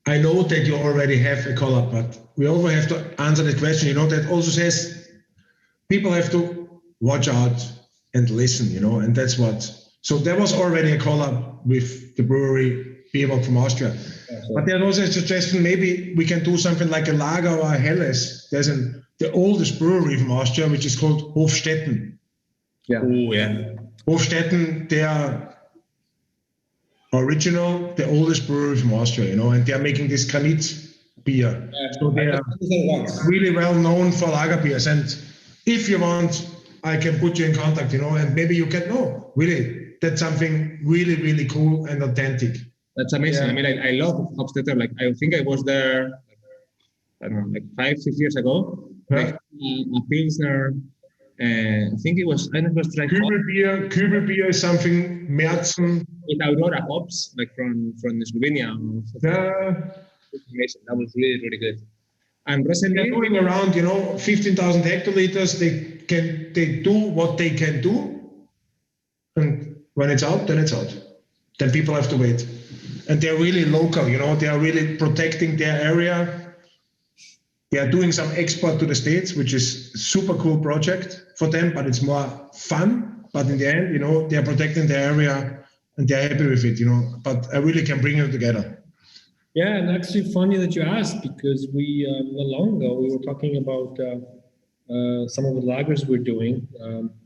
I know that you already have a collab, but we also have to answer the question, that also says people have to watch out and listen, and that's what. So there was already a collab with the brewery Bierverkostung from Austria. But there's also a suggestion, maybe we can do something like a lager or a Helles. There's the oldest brewery from Austria, which is called Hofstetten. Yeah. Oh, yeah. Hofstetten, they are original, the oldest brewery from Austria, and they are making this Granit beer. So they are really well known for lager beers. And if you want, I can put you in contact, and maybe you can know. Really, that's something really, really cool and authentic. That's amazing. Yeah. I love Hofstetter. Like, I think I was there, I don't know, like 5-6 years ago. Yeah. Like a Pilsner. I think it was like Kübel beer is something, März. With Aurora hops, like from Slovenia. Yeah. That was really, really good. And recently, they're doing around, 15,000 hectoliters. They do what they can do. And when it's out, then it's out. Then people have to wait. And they're really local, they are really protecting their area. They are doing some export to the States, which is a super cool project for them, but it's more fun. But in the end, they are protecting their area and they're happy with it, But I really can bring them together. Yeah, and actually funny that you asked, because we, not long ago, we were talking about some of the lagers we're doing.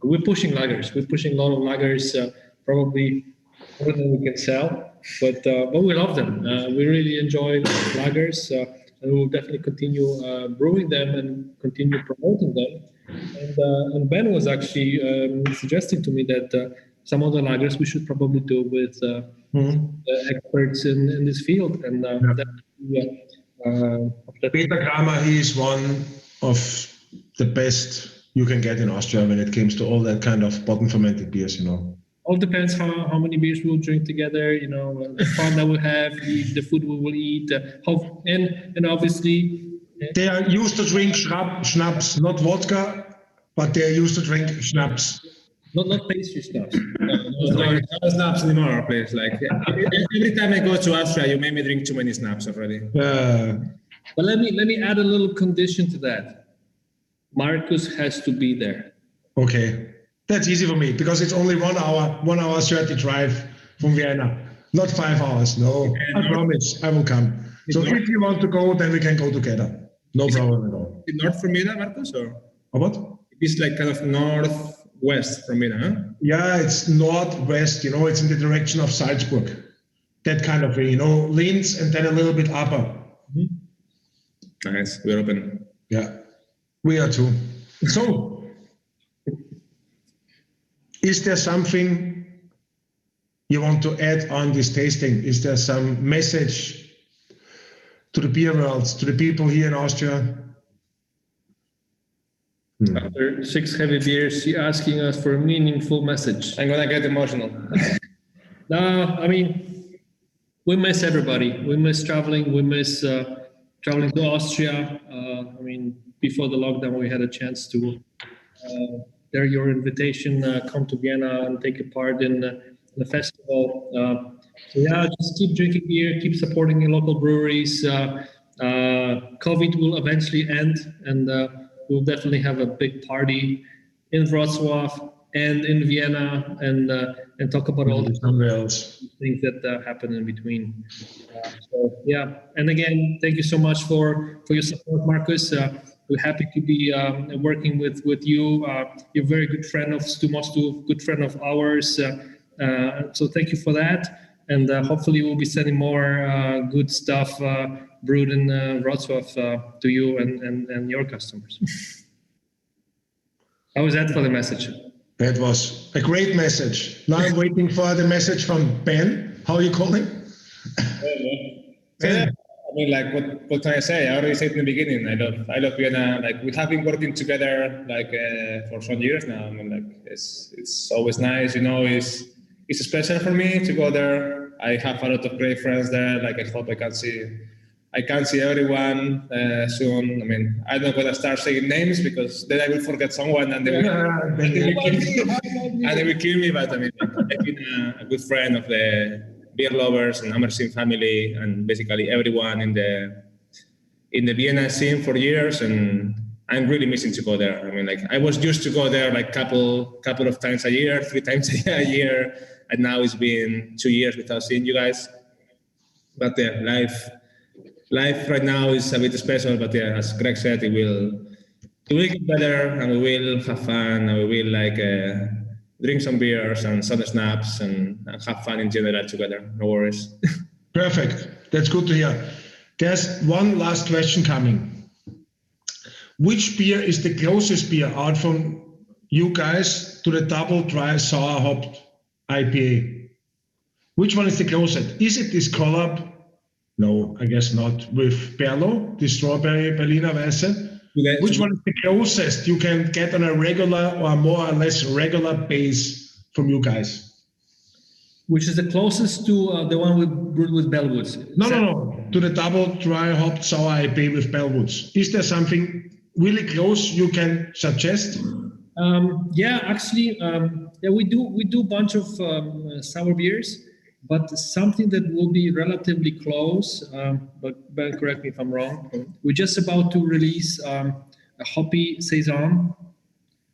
We're pushing lagers. We're pushing a lot of lagers, probably more than we can sell, but we love them. We really enjoy lagers, and we'll definitely continue brewing them and continue promoting them. And Ben was actually suggesting to me that some of the lagers we should probably do with experts in this field. And Peter Kramer, he is one of the best you can get in Austria when it comes to all that kind of bottom fermented beers, All depends how many beers we'll drink together, the fun that we'll have, the food we will eat, and obviously... They are used to drink schnapps, not vodka, but they are used to drink schnapps. Not pastry schnapps. No snaps anymore, please. Like, every time I go to Austria, you made me drink too many snaps already. But let me add a little condition to that. Marcus has to be there. Okay. That's easy for me because it's only 1 hour 30 drive from Vienna, not 5 hours. No, I promise I will come. So if you want to go, then we can go together. No problem at all. Is it north from Vienna, Marcus, or what? It's like kind of northwest from Vienna, huh? Yeah, it's northwest. It's in the direction of Salzburg. That kind of way. Linz and then a little bit upper. Mm-hmm. Nice. We're open. Yeah, we are too. So. Is there something you want to add on this tasting? Is there some message to the beer world, to the people here in Austria? After 6 heavy beers, you're asking us for a meaningful message. I'm going to get emotional. No, we miss everybody. We miss traveling. We miss traveling to Austria. I mean, before the lockdown, we had a chance to, your invitation, come to Vienna and take a part in the festival. So yeah, just keep drinking beer, keep supporting your local breweries. COVID will eventually end, and we'll definitely have a big party in Wrocław and in Vienna, and talk about all the things that happen in between. So yeah, and again, thank you so much for your support, Marcus. We're happy to be working with you. You're a very good friend of Stu Mostów, good friend of ours. So thank you for that. And hopefully we'll be sending more good stuff brewed in Wrocław to you and your customers. How was that for the message? That was a great message. Now I'm waiting for the message from Ben. How are you calling? Ben. I mean, like, what can I say? I already said in the beginning, I love Vienna. Like, we have been working together, like, for some years now. I mean, like, it's always nice, you know, it's special for me to go there. I have a lot of great friends there. Like, I hope I can see everyone soon. I mean, I'm not going to start saying names because then I will forget someone and they will kill me. But I mean, I've been a good friend of the beer lovers and Hammer scene family and basically everyone in the Vienna scene for years, and I'm really missing to go there. I mean, like, I was used to go there like couple of times a year, 3 times a year, and now it's been 2 years without seeing you guys. But yeah, life right now is a bit special. But yeah, as Greg said, it will get better, and we will have fun, and we will like drink some beers and some snaps and have fun in general together. No worries. Perfect. That's good to hear. There's one last question coming. Which beer is the closest beer out from you guys to the double dry sour hopped IPA? Which one is the closest? Is it this Collab? No, I guess not. With Berlo, the strawberry Berliner Weisse? Which one is the closest you can get on a regular or more or less regular base from you guys? Which is the closest to the one we brewed with Bellwoods? No. To the double dry hopped sour IPA with Bellwoods. Is there something really close you can suggest? Yeah, actually, we do a bunch of sour beers, but something that will be relatively close, but Ben, correct me if I'm wrong, we're just about to release a hoppy saison.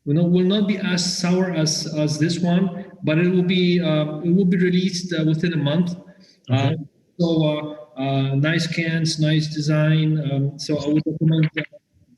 Will not be as sour as this one, but it will be released within a month. Okay. Nice cans, nice design. So I would recommend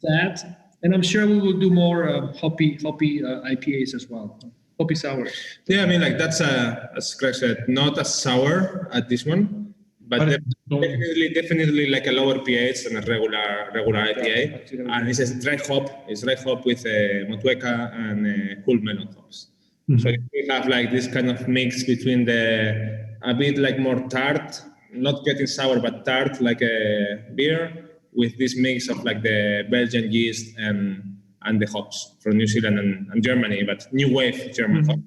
that. And I'm sure we will do more hoppy IPAs as well. Hoppy sours. Yeah, I mean, like, that's as Greg said, not as sour at this one, but definitely like a lower pH than a regular IPA. And it's a dry hop. It's dry hop with Motueka and cool melon hops. Mm-hmm. So we have like this kind of mix between a bit like more tart, not getting sour but tart like a beer, with this mix of like the Belgian yeast and the hops from New Zealand and Germany, but new wave German hop,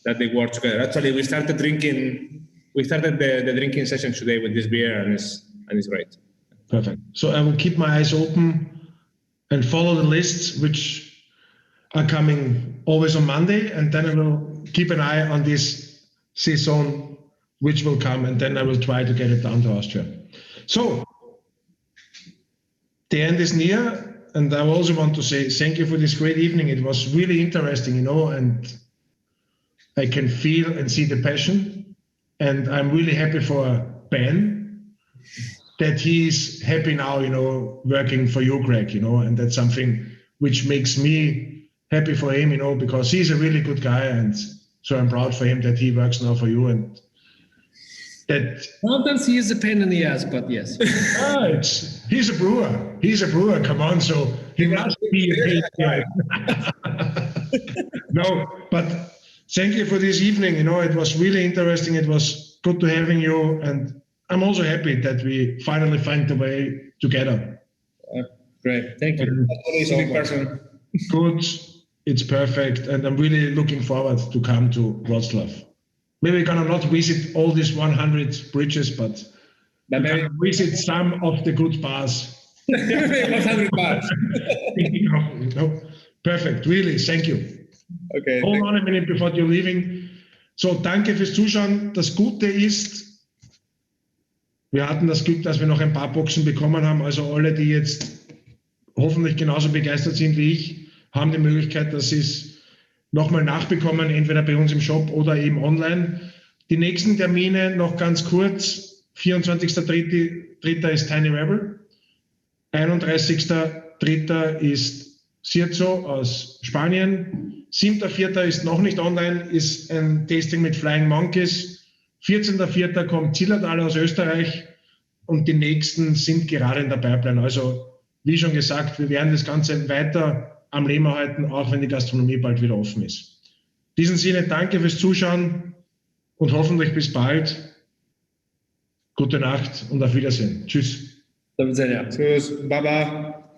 that they work together. Actually, we started the drinking session today with this beer, and it's great. Perfect. So I will keep my eyes open and follow the lists which are coming always on Monday, and then I will keep an eye on this saison which will come, and then I will try to get it down to Austria. So the end is near. And I also want to say thank you for this great evening. It was really interesting, and I can feel and see the passion. And I'm really happy for Ben that he's happy now, working for you, Greg, and that's something which makes me happy for him, because he's a really good guy. And so I'm proud for him that he works now for you. And that sometimes he is a pain in the ass, but yes. He's a brewer. Come on, so he must be a pain guy. No, but thank you for this evening. It was really interesting. It was good to having you, and I'm also happy that we finally find the way together. Great, thank you. He's a big person. Good, it's perfect, and I'm really looking forward to come to Wrocław. maybe we're gonna not visit all these 100 bridges, but we're gonna visit some of the good bars. 100 bars. No, perfect, really, thank you. Okay. Hold on a minute before you're leaving. So, danke fürs Zuschauen. Das Gute ist, wir hatten das Glück, dass wir noch ein paar Boxen bekommen haben. Also alle, die jetzt hoffentlich genauso begeistert sind wie ich, haben die Möglichkeit, dass sie es nochmal nachbekommen, entweder bei uns im Shop oder eben online. Die nächsten Termine noch ganz kurz. 24.3. ist Tiny Rebel. 31.3. ist Sierzo aus Spanien. 7.4. ist noch nicht online, ist ein Tasting mit Flying Monkeys. 14.4. kommt Zillertal aus Österreich und die nächsten sind gerade in der Pipeline. Also wie schon gesagt, wir werden das Ganze weiter am Leben erhalten, auch wenn die Gastronomie bald wieder offen ist. In diesem Sinne, danke fürs Zuschauen und hoffentlich bis bald. Gute Nacht und auf Wiedersehen. Tschüss. Do widzenia. Tschüss. Baba.